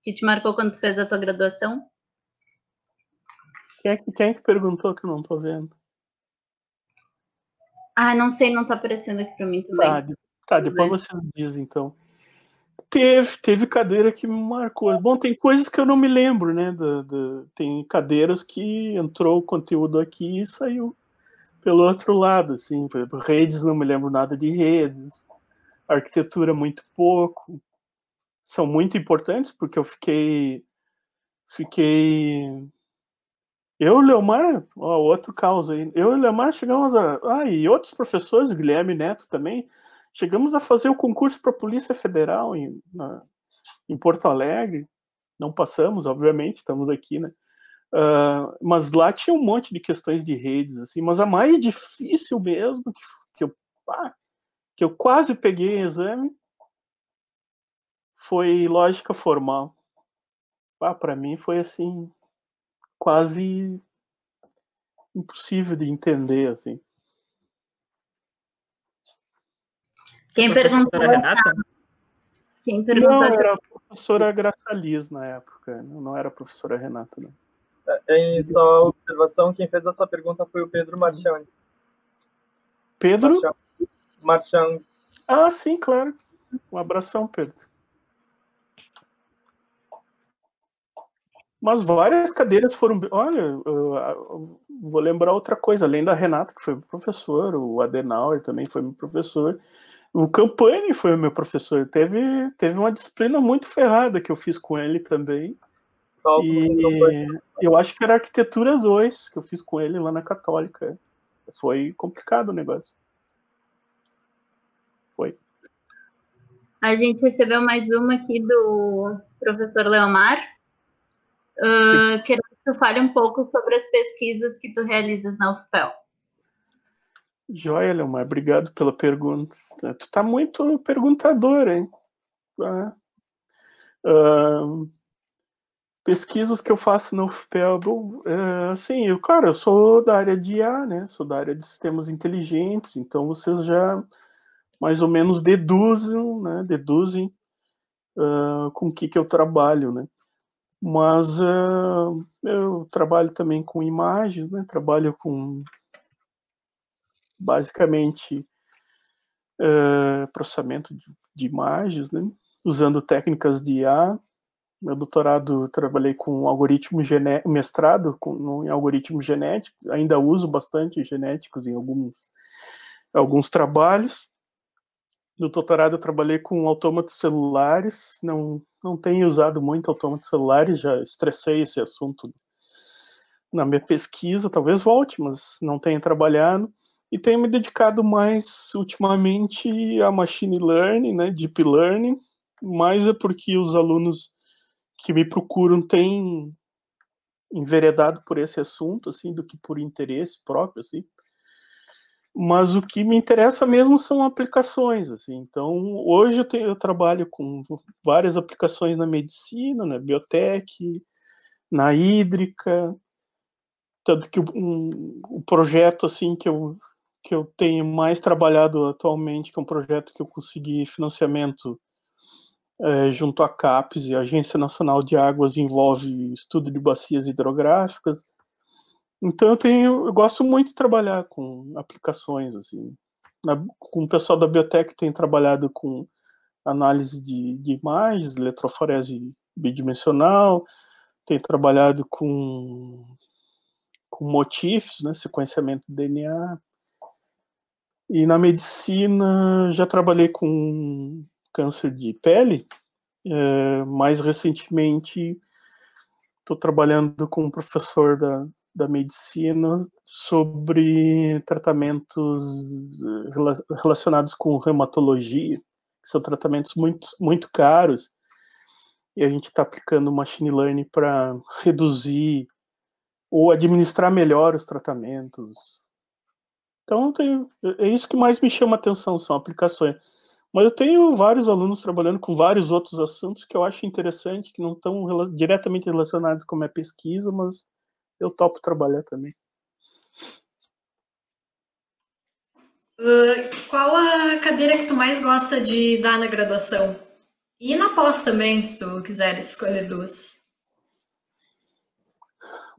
Que te marcou quando tu fez a tua graduação? Quem é que perguntou que eu não tô vendo? Não sei, não tá aparecendo aqui pra mim também. Tá, depois você diz, então. Teve cadeira que me marcou. Bom, tem coisas que eu não me lembro, né? Tem cadeiras que entrou o conteúdo aqui e saiu pelo outro lado, assim. Por exemplo, redes, não me lembro nada de redes. Arquitetura, muito pouco. São muito importantes, porque eu fiquei... Eu e o Leomar, outro caos aí. Eu e o Leomar chegamos e outros professores, o Guilherme Neto também, chegamos a fazer o concurso para a Polícia Federal em Porto Alegre. Não passamos, obviamente, estamos aqui, né? Mas lá tinha um monte de questões de redes, assim. Mas a mais difícil mesmo, que eu quase peguei em exame, foi lógica formal. Para mim foi assim... quase impossível de entender, assim. Quem perguntou? Professora Renata? Quem perguntou? Não, era a professora Graça Liz na época, não era a professora Renata, não. Em só observação, quem fez essa pergunta foi o Pedro Marchand. Pedro? Marchand. Ah, sim, claro. Um abração, Pedro. Mas várias cadeiras foram... Olha, eu vou lembrar outra coisa, além da Renata, que foi meu professor, o Adenauer também foi meu professor, o Campani foi meu professor. Teve uma disciplina muito ferrada que eu fiz com ele também. E eu acho que era Arquitetura 2 que eu fiz com ele lá na Católica. Foi complicado o negócio. Foi. A gente recebeu mais uma aqui do professor Leomar. Quero que tu fale um pouco sobre as pesquisas que tu realizas na UFPEL. Joia, Leomar, obrigado pela pergunta. Tu tá muito perguntador, hein? Pesquisas que eu faço na UFPEL, assim, eu sou da área de IA, né? Sou da área de sistemas inteligentes, então vocês já mais ou menos deduzem com o que eu trabalho, né? Mas eu trabalho também com imagens, né? Trabalho com, basicamente, processamento de imagens, né? Usando técnicas de IA. Meu doutorado, trabalhei com algoritmo genético, mestrado em algoritmos genéticos, ainda uso bastante genéticos em alguns trabalhos. No doutorado eu trabalhei com autômatos celulares, não tenho usado muito autômatos celulares, já estressei esse assunto na minha pesquisa, talvez volte, mas não tenho trabalhado. E tenho me dedicado mais ultimamente a machine learning, né, deep learning, mais é porque os alunos que me procuram têm enveredado por esse assunto, assim, do que por interesse próprio, assim. Mas o que me interessa mesmo são aplicações, assim. Então, hoje eu trabalho com várias aplicações na medicina, na biotech, na hídrica, tanto que o projeto, assim, que eu tenho mais trabalhado atualmente, que é um projeto que eu consegui financiamento junto à CAPES e a Agência Nacional de Águas, envolve estudo de bacias hidrográficas. Então eu gosto muito de trabalhar com aplicações, assim. Com o pessoal da biotech tem trabalhado com análise de imagens, eletroforese bidimensional, tem trabalhado com motifs, né, sequenciamento de DNA. E na medicina já trabalhei com câncer de pele. Mais recentemente estou trabalhando com um professor da medicina sobre tratamentos relacionados com reumatologia, que são tratamentos muito, muito caros, e a gente está aplicando machine learning para reduzir ou administrar melhor os tratamentos. Então, é isso que mais me chama a atenção, são aplicações. Mas eu tenho vários alunos trabalhando com vários outros assuntos que eu acho interessante, que não estão diretamente relacionados com a minha pesquisa, mas eu topo trabalhar também. Qual a cadeira que tu mais gosta de dar na graduação? E na pós também, se tu quiser escolher duas.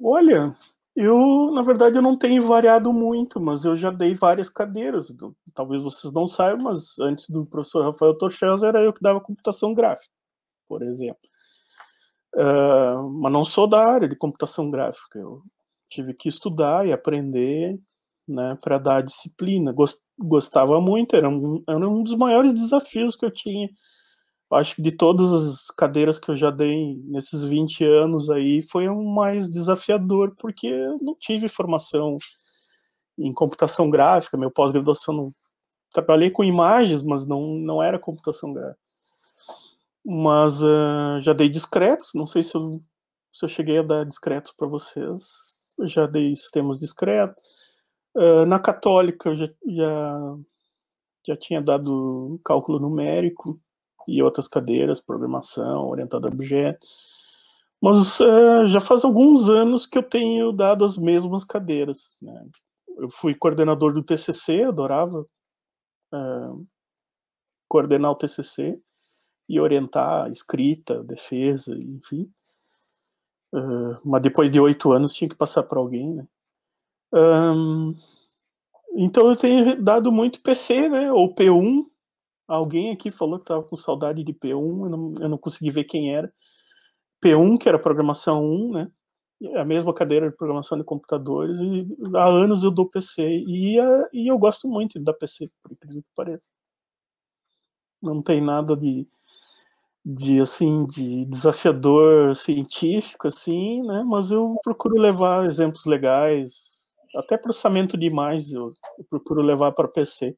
Olha, na verdade, eu não tenho variado muito, mas eu já dei várias cadeiras. Talvez vocês não saibam, mas antes do professor Rafael Torchez, era eu que dava computação gráfica, por exemplo. Mas não sou da área de computação gráfica. Eu tive que estudar e aprender, né, para dar a disciplina. Gostava muito, era um dos maiores desafios que eu tinha. Acho que de todas as cadeiras que eu já dei nesses 20 anos aí, foi o mais desafiador, porque eu não tive formação em computação gráfica, meu pós-graduação não... Trabalhei com imagens, mas não era computação gráfica. Mas já dei discretos, não sei se eu cheguei a dar discretos para vocês, eu já dei sistemas discretos. Na Católica eu já tinha dado cálculo numérico e outras cadeiras, programação, orientado a objeto. Mas já faz alguns anos que eu tenho dado as mesmas cadeiras, né? Eu fui coordenador do TCC, adorava coordenar o TCC e orientar a escrita, defesa, enfim. Mas depois de 8 anos tinha que passar para alguém, né? Então eu tenho dado muito PC, né? Ou P1. Alguém aqui falou que estava com saudade de P1, eu não consegui ver quem era. P1, que era programação 1, né? A mesma cadeira de programação de computadores, e há anos eu dou PC. E eu gosto muito de dar PC, por incrível que pareça. Não tem nada de desafiador científico, assim, né? Mas eu procuro levar exemplos legais, até processamento de imagens eu procuro levar para PC.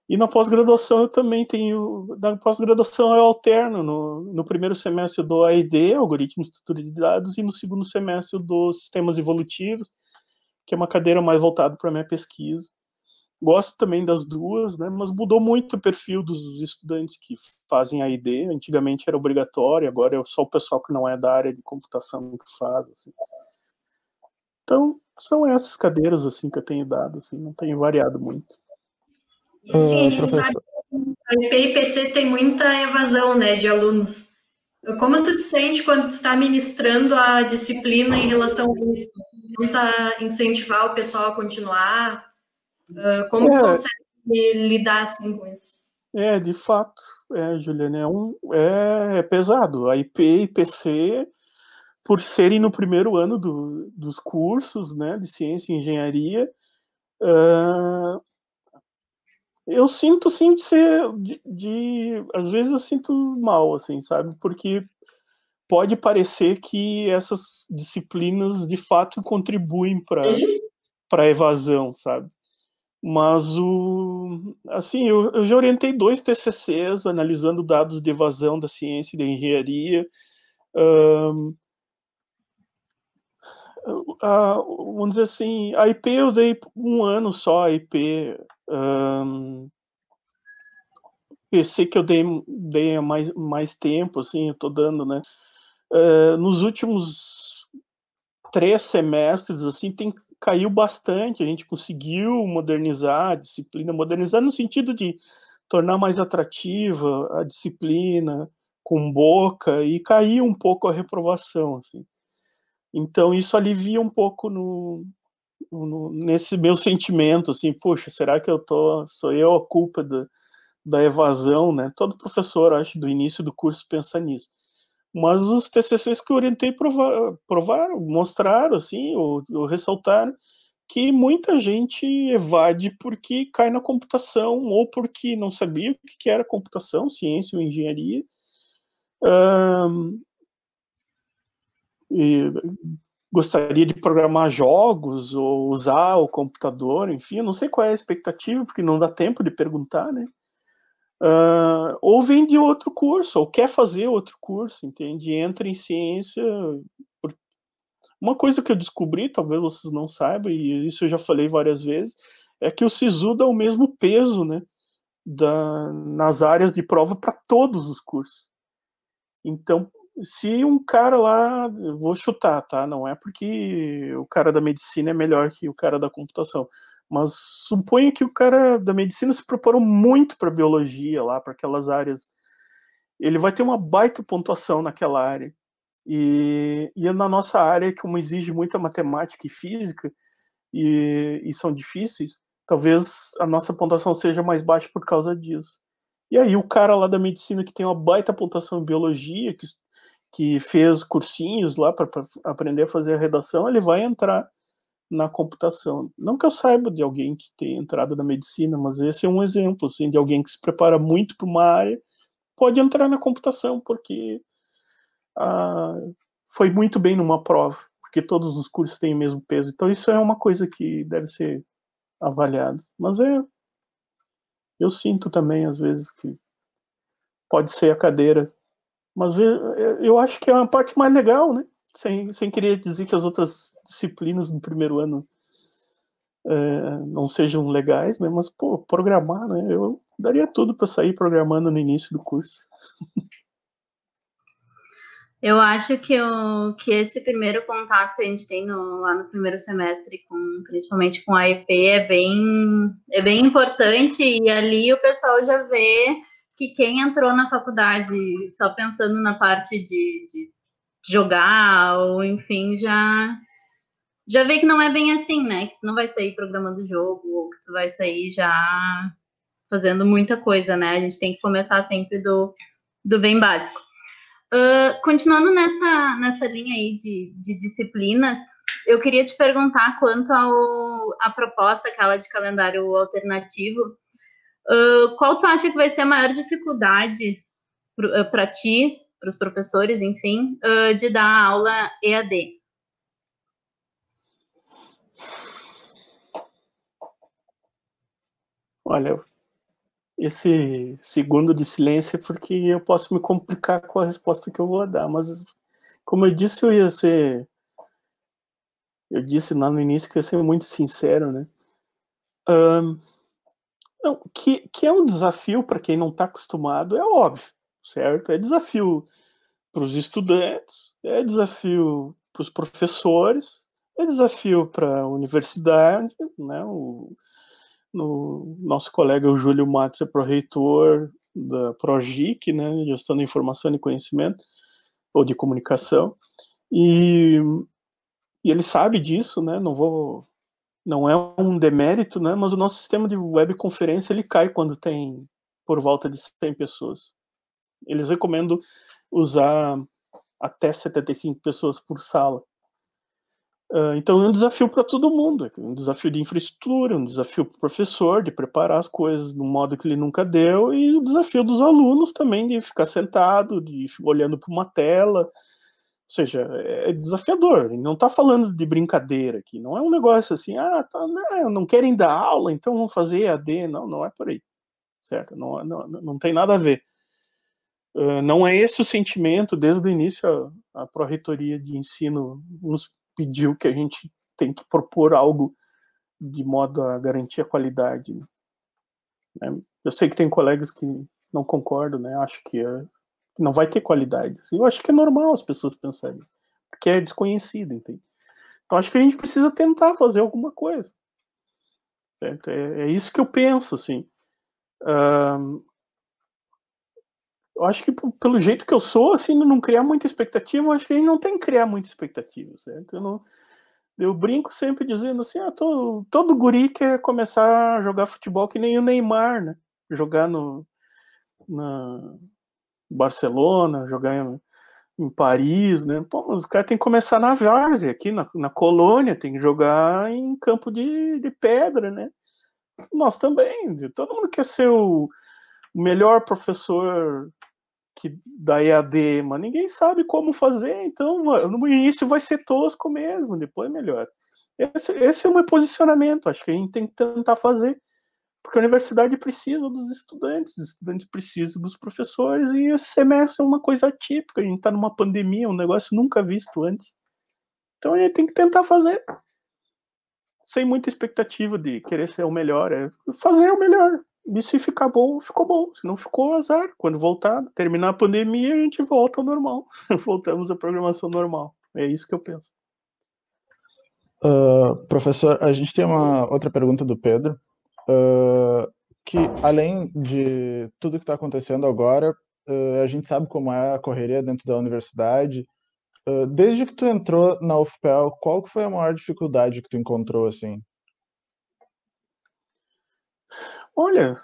E na pós-graduação eu também tenho, na pós-graduação eu alterno, no primeiro semestre eu dou AED, Algoritmos de Estrutura de Dados, e no segundo semestre eu dou Sistemas Evolutivos, que é uma cadeira mais voltada para a minha pesquisa. Gosto também das duas, né, mas mudou muito o perfil dos estudantes que fazem AED. Antigamente era obrigatório, agora é só o pessoal que não é da área de computação que faz. Assim. Então, são essas cadeiras assim, que eu tenho dado, assim, não tenho variado muito. E assim, a gente sabe que a IP e PC tem muita evasão, né, de alunos. Como tu te sente quando tu está ministrando a disciplina em relação a isso? Tenta incentivar o pessoal a continuar? Como tu consegue lidar assim com isso? De fato, Juliana, é pesado. A IP e PC, por serem no primeiro ano dos cursos, né, de ciência e engenharia, eu sinto, sim, às vezes eu sinto mal, assim, sabe? Porque pode parecer que essas disciplinas, de fato, contribuem para a evasão, sabe? Mas, assim, eu já orientei 2 TCCs analisando dados de evasão da ciência e da engenharia. Vamos dizer assim, a IP eu dei 1 ano só, a IP. PC que eu dei mais tempo, assim, eu tô dando, né? Nos últimos 3 semestres, assim, caiu bastante, a gente conseguiu modernizar a disciplina, modernizar no sentido de tornar mais atrativa a disciplina, com boca, e caiu um pouco a reprovação, assim. Então isso alivia um pouco nesse meu sentimento, assim, poxa, será que sou eu a culpa da evasão, né? Todo professor, acho, do início do curso pensa nisso. Mas os TCCs que eu orientei provaram, mostraram, assim, ou ressaltaram que muita gente evade porque cai na computação ou porque não sabia o que era computação, ciência ou engenharia. E gostaria de programar jogos ou usar o computador, enfim, eu não sei qual é a expectativa, porque não dá tempo de perguntar, né? Ou vem de outro curso, ou quer fazer outro curso, entende? Entra em ciência. Uma coisa que eu descobri, talvez vocês não saibam, e isso eu já falei várias vezes, é que o SISU dá o mesmo peso, né, nas áreas de prova para todos os cursos. Então, se um cara lá, vou chutar, tá? Não é porque o cara da medicina é melhor que o cara da computação, mas suponho que o cara da medicina se preparou muito para biologia lá, para aquelas áreas. Ele vai ter uma baita pontuação naquela área. E na nossa área, como exige muita matemática e física, e são difíceis, talvez a nossa pontuação seja mais baixa por causa disso. E aí o cara lá da medicina que tem uma baita pontuação em biologia, que fez cursinhos lá para aprender a fazer a redação, ele vai entrar na computação. Não que eu saiba de alguém que tenha entrado na medicina, mas esse é um exemplo, assim, de alguém que se prepara muito para uma área, pode entrar na computação, porque foi muito bem numa prova, porque todos os cursos têm o mesmo peso. Então isso é uma coisa que deve ser avaliada. Mas eu sinto também, às vezes, que pode ser a cadeira. Mas eu acho que é uma parte mais legal, né? Sem querer dizer que as outras disciplinas no primeiro ano não sejam legais, né? Mas, pô, programar, né? Eu daria tudo para sair programando no início do curso. Eu acho que esse primeiro contato que a gente tem lá no primeiro semestre, principalmente com a AEP, é bem importante, e ali o pessoal já vê que quem entrou na faculdade só pensando na parte de jogar, ou enfim, já vê que não é bem assim, né? Que tu não vai sair programando jogo, ou que tu vai sair já fazendo muita coisa, né? A gente tem que começar sempre do bem básico. Continuando nessa linha aí de disciplinas, eu queria te perguntar quanto à proposta, aquela de calendário alternativo, qual tu acha que vai ser a maior dificuldade para ti, para os professores, enfim, de dar aula EAD? Olha, esse segundo de silêncio é porque eu posso me complicar com a resposta que eu vou dar, mas como eu disse, eu disse lá no início que eu ia ser muito sincero, né? Não, que é um desafio para quem não está acostumado, é óbvio, certo? É desafio para os estudantes, é desafio para os professores, é desafio para a universidade, né? Nosso colega o Júlio Matos é pró-reitor da Progic, né? Gestão de Informação e Conhecimento, ou de Comunicação, e ele sabe disso, né? Não é um demérito, né? Mas o nosso sistema de webconferência ele cai quando tem por volta de 100 pessoas. Eles recomendam usar até 75 pessoas por sala. Então é um desafio para todo mundo, um desafio de infraestrutura, um desafio para o professor de preparar as coisas de um modo que ele nunca deu, e o desafio dos alunos também de ficar sentado, de olhando para uma tela. Ou seja, é desafiador. Ele não está falando de brincadeira aqui. Não é um negócio assim, não querem dar aula, então vamos fazer EAD. Não é por aí. Certo? Não tem nada a ver. Não é esse o sentimento. Desde o início, a Pró-Reitoria de Ensino nos pediu que a gente tem que propor algo de modo a garantir a qualidade. Né? Eu sei que tem colegas que não concordam, né? Acho que não vai ter qualidade. Eu acho que é normal as pessoas pensarem, porque é desconhecido, entende? Então acho que a gente precisa tentar fazer alguma coisa. Certo? É isso que eu penso, assim. Eu acho que pelo jeito que eu sou, assim, não criar muita expectativa, eu acho que a gente não tem que criar muita expectativa, certo? Eu brinco sempre dizendo assim, todo guri quer começar a jogar futebol que nem o Neymar, né? Jogar na Barcelona, jogar em Paris, né? Pô, mas o cara tem que começar na várzea, aqui na colônia, tem que jogar em campo de pedra, né? Nós também, todo mundo quer ser o melhor professor da EAD, mas ninguém sabe como fazer, então no início vai ser tosco mesmo, depois melhor. Esse é o meu posicionamento, acho que a gente tem que tentar fazer, porque a universidade precisa dos estudantes, os estudantes precisam dos professores, e esse semestre é uma coisa atípica, a gente está numa pandemia, um negócio nunca visto antes. Então a gente tem que tentar fazer, sem muita expectativa de querer ser o melhor, é fazer o melhor. E se ficar bom, ficou bom. Se não ficou, azar. Quando voltar, terminar a pandemia, a gente volta ao normal. Voltamos à programação normal. É isso que eu penso. Professor, a gente tem uma outra pergunta do Pedro, que além de tudo que está acontecendo agora, a gente sabe como é a correria dentro da universidade. Desde que tu entrou na UFPEL, qual que foi a maior dificuldade que tu encontrou, assim? Olha,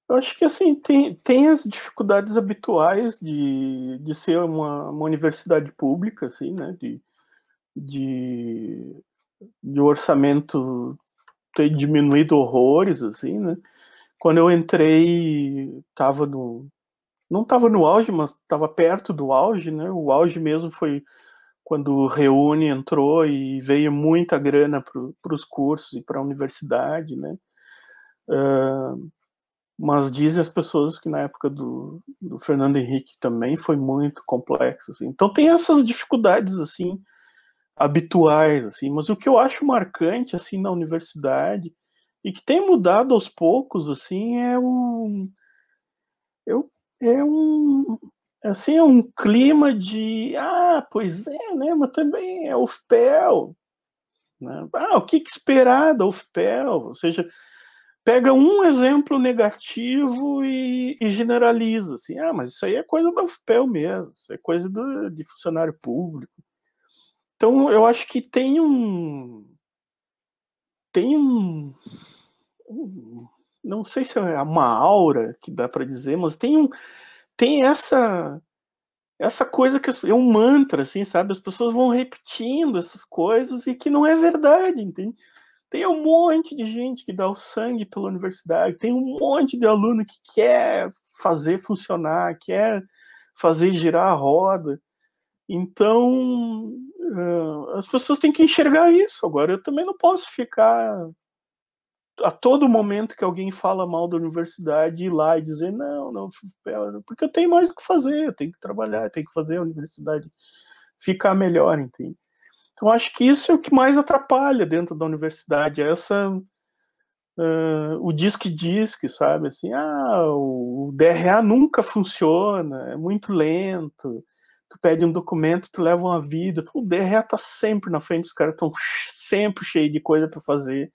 eu acho que assim, tem as dificuldades habituais de ser uma universidade pública, assim, né? De orçamento ter diminuído horrores, assim, né? Quando eu entrei, não estava no auge, mas estava perto do auge, né? O auge mesmo foi quando o Reúne entrou e veio muita grana para os cursos e para a universidade, né? Mas dizem as pessoas que na época do Fernando Henrique também foi muito complexo, assim. Então tem essas dificuldades, assim, habituais, assim. Mas o que eu acho marcante, assim, na universidade e que tem mudado aos poucos, assim, é um assim, é um clima de, pois é, né, mas também é UFPEL, né? O que esperar da UFPEL? Ou seja, pega um exemplo negativo e generaliza, assim, mas isso aí é coisa da UFPEL mesmo, isso é coisa de funcionário público. Então, eu acho que tem não sei se é uma aura que dá para dizer, mas tem essa coisa que é um mantra, assim, sabe? As pessoas vão repetindo essas coisas e que não é verdade, entende? Tem um monte de gente que dá o sangue pela universidade, tem um monte de aluno que quer fazer funcionar, quer fazer girar a roda. Então, as pessoas têm que enxergar isso. Agora, eu também não posso ficar a todo momento que alguém fala mal da universidade ir lá e dizer não, porque eu tenho mais o que fazer, eu tenho que trabalhar, eu tenho que fazer a universidade ficar melhor, entende? Então, acho que isso é o que mais atrapalha dentro da universidade, o disque, sabe? Assim, o DRA nunca funciona, é muito lento, tu pede um documento, tu leva uma vida, o DRA tá sempre na frente, os caras estão sempre cheios de coisa para fazer.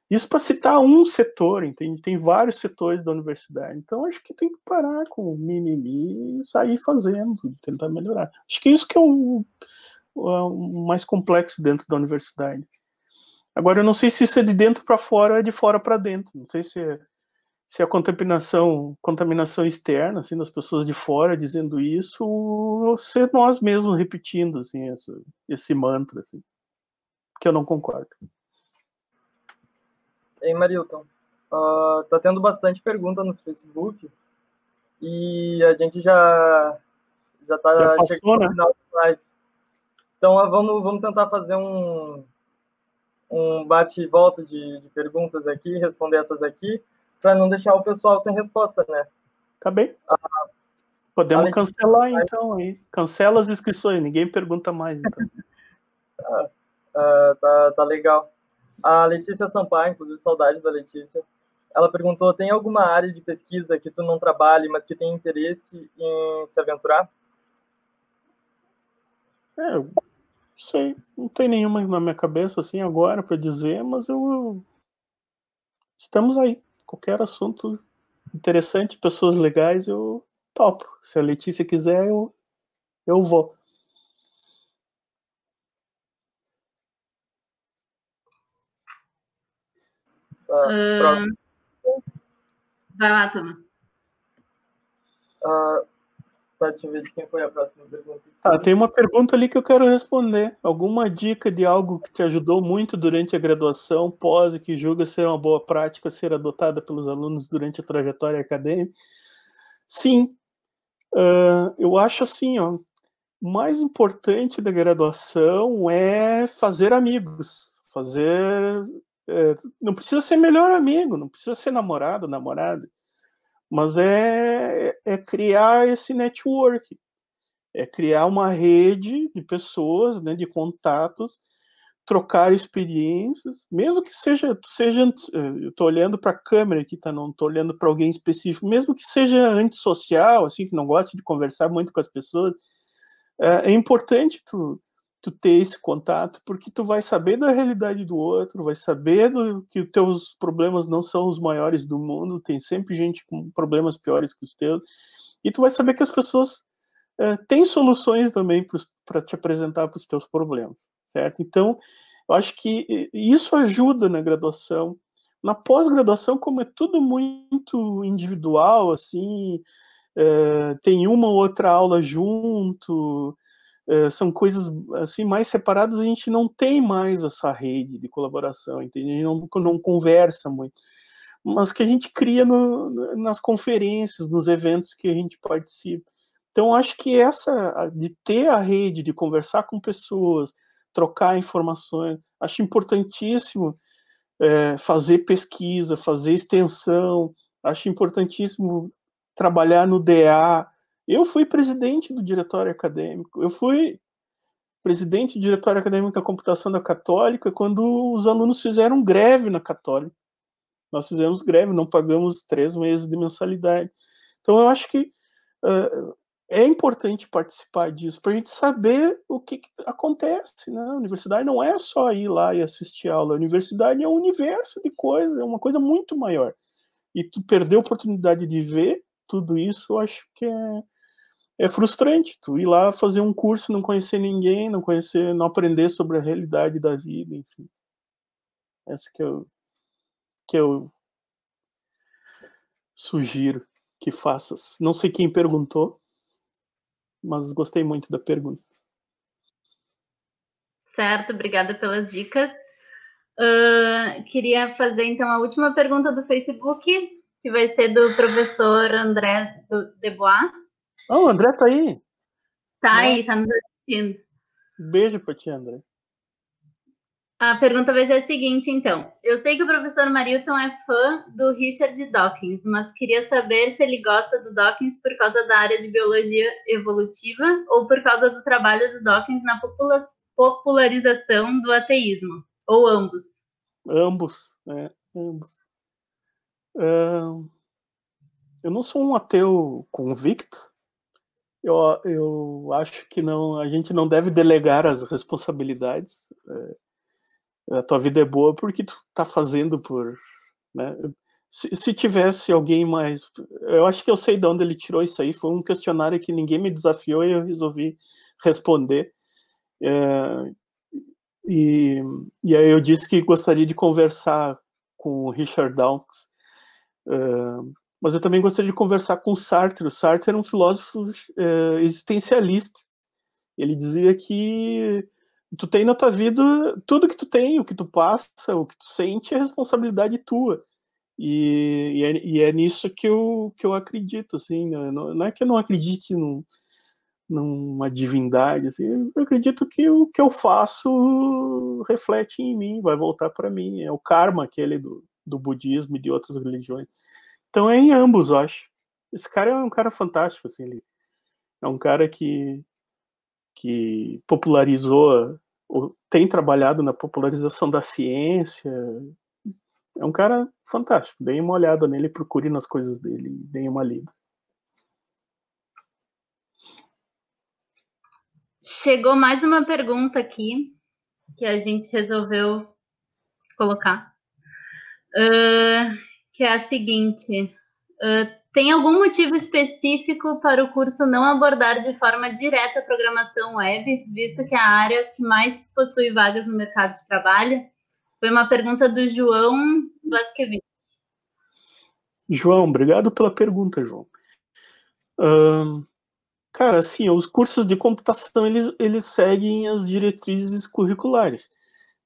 Isso para citar um setor, entende? Tem vários setores da universidade. Então, acho que tem que parar com o mimimi e sair fazendo, tentar melhorar. Acho que isso que é o mais complexo dentro da universidade. Agora, eu não sei se isso é de dentro para fora ou é de fora para dentro. Não sei se é a contaminação externa, assim, das pessoas de fora dizendo isso, ou se é nós mesmos repetindo, assim, esse mantra, assim, que eu não concordo. Ei, Marilton, tá tendo bastante pergunta no Facebook e a gente já tá chegando no final da live. Então, vamos tentar fazer um bate e volta de perguntas aqui, responder essas aqui, para não deixar o pessoal sem resposta, né? Tá bem. Podemos cancelar, então, aí. Cancela as inscrições, ninguém pergunta mais, então. Tá legal. A Letícia Sampaio, inclusive, saudade da Letícia, ela perguntou, tem alguma área de pesquisa que tu não trabalhe, mas que tem interesse em se aventurar? Eu sei, não tem nenhuma na minha cabeça, assim, agora para dizer, mas estamos aí. Qualquer assunto interessante, pessoas legais, eu topo. Se a Letícia quiser, eu vou. Vai lá, Thomas. Deixa eu ver de quem foi a próxima pergunta. Tem uma pergunta ali que eu quero responder. Alguma dica de algo que te ajudou muito durante a graduação, pós e que julga ser uma boa prática ser adotada pelos alunos durante a trajetória acadêmica? Sim. Eu acho assim, o mais importante da graduação é fazer amigos. Não precisa ser melhor amigo, não precisa ser namorado, namorada, mas é criar esse network, é criar uma rede de pessoas, né, de contatos, trocar experiências, mesmo que seja eu estou olhando para a câmera aqui, tá? Não estou olhando para alguém específico, mesmo que seja antissocial, assim, que não gosta de conversar muito com as pessoas, é importante tu ter esse contato, porque tu vai saber da realidade do outro, vai saber que os teus problemas não são os maiores do mundo, tem sempre gente com problemas piores que os teus, e tu vai saber que as pessoas têm soluções também para te apresentar para os teus problemas, certo? Então, eu acho que isso ajuda na graduação. Na pós-graduação, como é tudo muito individual, assim, tem uma ou outra aula junto, são coisas assim mais separadas, a gente não tem mais essa rede de colaboração, entende? A gente não conversa muito, mas que a gente cria nas conferências, nos eventos que a gente participa. Então, acho que essa de ter a rede, de conversar com pessoas, trocar informações, acho importantíssimo fazer pesquisa, fazer extensão, acho importantíssimo trabalhar no DA. Eu fui presidente do diretório acadêmico, eu fui presidente do diretório acadêmico da computação da Católica quando os alunos fizeram greve na Católica. Nós fizemos greve, não pagamos 3 meses de mensalidade. Então, eu acho que é importante participar disso, para a gente saber o que acontece, né? A universidade não é só ir lá e assistir aula, a universidade é um universo de coisas, é uma coisa muito maior. E tu perder a oportunidade de ver tudo isso, eu acho que é frustrante. Tu ir lá fazer um curso, não conhecer ninguém, não aprender sobre a realidade da vida, enfim. Essa que eu sugiro que faças. Não sei quem perguntou, mas gostei muito da pergunta. Certo, obrigada pelas dicas. Queria fazer, então, a última pergunta do Facebook, que vai ser do professor André Debois. O André tá aí. Tá aí, tá nos assistindo. Beijo pra ti, André. A pergunta vai ser a seguinte, então. Eu sei que o professor Marilton é fã do Richard Dawkins, mas queria saber se ele gosta do Dawkins por causa da área de biologia evolutiva ou por causa do trabalho do Dawkins na popularização do ateísmo, ou ambos. Ambos. Eu não sou um ateu convicto. Eu acho que a gente não deve delegar as responsabilidades. A tua vida é boa porque tu tá fazendo por... Né? Se tivesse alguém mais... Eu acho que eu sei de onde ele tirou isso aí. Foi um questionário que ninguém me desafiou e eu resolvi responder. E aí eu disse que gostaria de conversar com o Richard Dawkins. Mas eu também gostaria de conversar com o Sartre. O Sartre era um filósofo existencialista. Ele dizia que tu tem na tua vida tudo que tu tem, o que tu passa, o que tu sente é responsabilidade tua. E é nisso que eu acredito, assim. Não é que eu não acredite numa divindade, assim. Eu acredito que o que eu faço reflete em mim, vai voltar para mim. É o karma aquele do budismo e de outras religiões. Então é em ambos, eu acho. Esse cara é um cara fantástico, assim. Ele é um cara que popularizou, tem trabalhado na popularização da ciência. É um cara fantástico. Deem uma olhada nele, procure nas coisas dele, deem uma lida. Chegou mais uma pergunta aqui que a gente resolveu colocar, que é a seguinte: tem algum motivo específico para o curso não abordar de forma direta a programação web, visto que é a área que mais possui vagas no mercado de trabalho? Foi uma pergunta do João Vasquevich. João, obrigado pela pergunta, João. Cara, assim, os cursos de computação, eles seguem as diretrizes curriculares.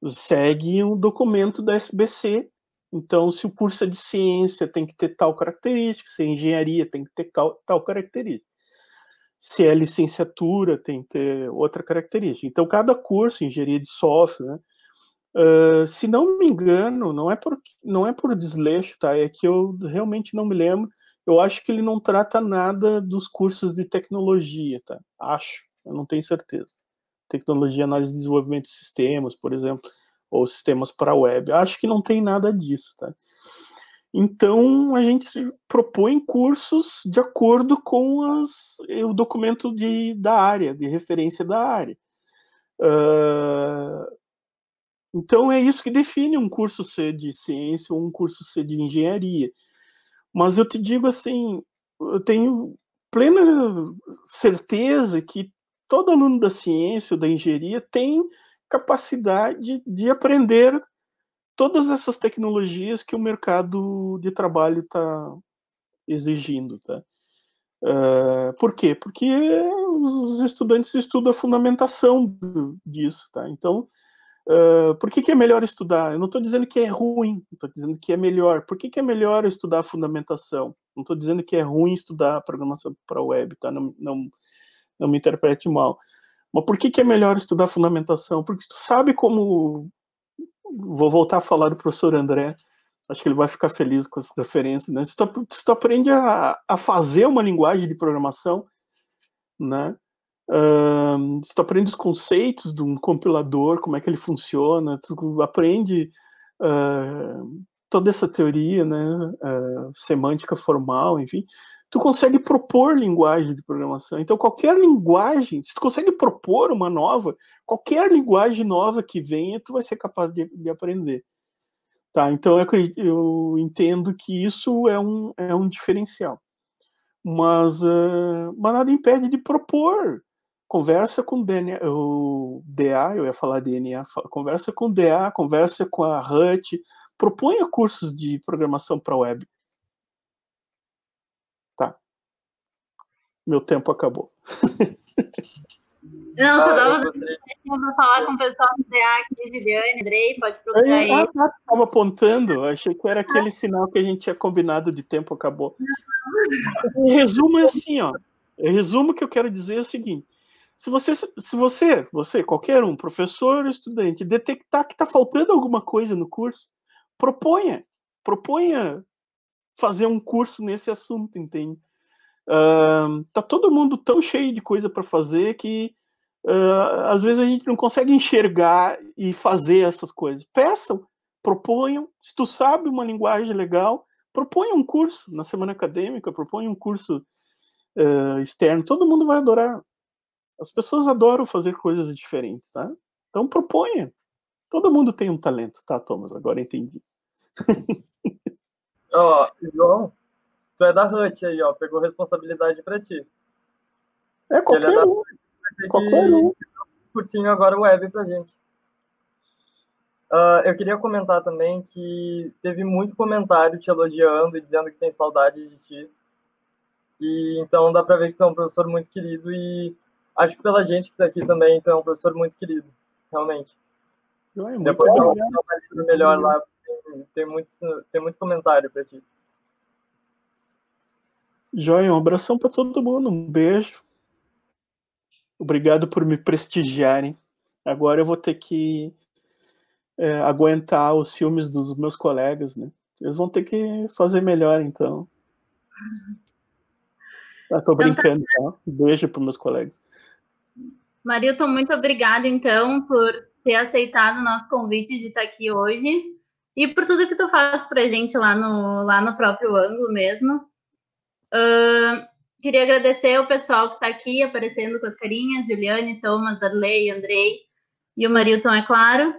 Seguem o documento da SBC. Então, se o curso é de ciência, tem que ter tal característica. Se é engenharia, tem que ter tal característica. Se é licenciatura, tem que ter outra característica. Então, cada curso, engenharia de software, né? Se não me engano, não é por desleixo, tá? É que eu realmente não me lembro. Eu acho que ele não trata nada dos cursos de tecnologia, tá? Acho, eu não tenho certeza. Tecnologia, análise e desenvolvimento de sistemas, por exemplo, ou sistemas para web. Acho que não tem nada disso, tá? Então, a gente propõe cursos de acordo com o documento da área, de referência da área. Então, é isso que define um curso ser de ciência ou um curso ser de engenharia. Mas eu te digo assim, eu tenho plena certeza que todo aluno da ciência ou da engenharia tem capacidade de aprender todas essas tecnologias que o mercado de trabalho está exigindo, tá? Por quê? Porque os estudantes estudam a fundamentação disso, tá? Então, por que é melhor estudar? Eu não estou dizendo que é ruim, estou dizendo que é melhor. Por que é melhor estudar a fundamentação? Não estou dizendo que é ruim estudar programação para web, tá? Não me interprete mal. Mas por que é melhor estudar a fundamentação? Porque tu sabe como... Vou voltar a falar do professor André, acho que ele vai ficar feliz com essa referência, né? Se tu aprende a fazer uma linguagem de programação, né? Tu aprende os conceitos de um compilador, como é que ele funciona, tu aprende toda essa teoria, né? Semântica formal, enfim. tu consegue propor linguagem de programação. Então, qualquer linguagem, se tu consegue propor uma nova, qualquer linguagem nova que venha, tu vai ser capaz de aprender. Tá? Então, eu entendo que isso é um diferencial. Mas nada impede de propor. Conversa com o DA, eu ia falar DNA, conversa com o DA, conversa com a HUT, proponha cursos de programação para web. Tá. Meu tempo acabou. Não, só estava para falar com o pessoal do DA aqui, Juliane, Andrei, pode procurar aí. Estava apontando, achei que era aquele sinal que a gente tinha combinado de tempo acabou. O resumo é assim, ó. O resumo que eu quero dizer é o seguinte: se você, qualquer um, professor ou estudante, detectar que está faltando alguma coisa no curso, proponha fazer um curso nesse assunto, entende? Tá todo mundo tão cheio de coisa para fazer que às vezes a gente não consegue enxergar e fazer essas coisas. Peçam, proponham. Se tu sabe uma linguagem legal, proponha um curso na semana acadêmica, proponha um curso externo. Todo mundo vai adorar. As pessoas adoram fazer coisas diferentes, tá? Então proponha. Todo mundo tem um talento, tá, Thomas? Agora entendi. João, tu é da HUT aí, ó. Pegou responsabilidade pra ti. Qualquer um. Qualquer um. Cursinho agora web pra gente. Eu queria comentar também que teve muito comentário te elogiando e dizendo que tem saudade de ti. E então dá pra ver que tu é um professor muito querido e acho que pela gente que tá aqui também, tu é um professor muito querido, realmente. Depois eu vou dar uma lida melhor lá, tem muito comentário pra ti. Joia, um abração pra todo mundo, um beijo. Obrigado por me prestigiarem. Agora eu vou ter que aguentar os ciúmes dos meus colegas, né? Eles vão ter que fazer melhor, então. Tô brincando, tá? Um beijo para meus colegas. Marilton, muito obrigada, então, por ter aceitado o nosso convite de estar aqui hoje e por tudo que tu faz pra gente lá no próprio ângulo mesmo. Queria agradecer ao pessoal que está aqui aparecendo com as carinhas, Juliane, Thomas, Darley, Andrei e o Marilton, é claro.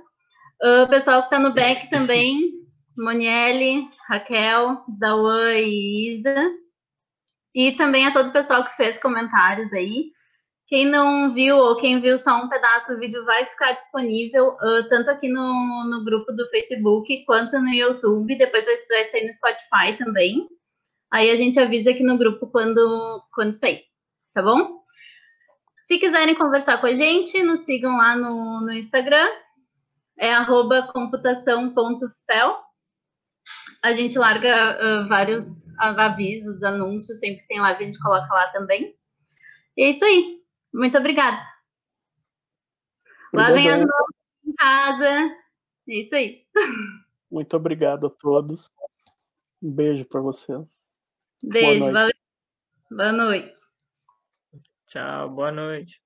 O pessoal que está no back também, Monielle, Raquel, Dauan e Isa. E também a todo o pessoal que fez comentários aí. Quem não viu ou quem viu só um pedaço, o vídeo vai ficar disponível tanto aqui no grupo do Facebook quanto no YouTube. Depois vai sair no Spotify também. Aí a gente avisa aqui no grupo quando sair, tá bom? Se quiserem conversar com a gente, nos sigam lá no Instagram, é @computação.fel. A gente larga vários avisos, anúncios, sempre que tem live a gente coloca lá também. E é isso aí. Muito obrigada. Lavem as mãos em casa. É isso aí. Muito obrigado a todos. Um beijo para vocês. Beijo, valeu. Boa noite. Tchau, boa noite.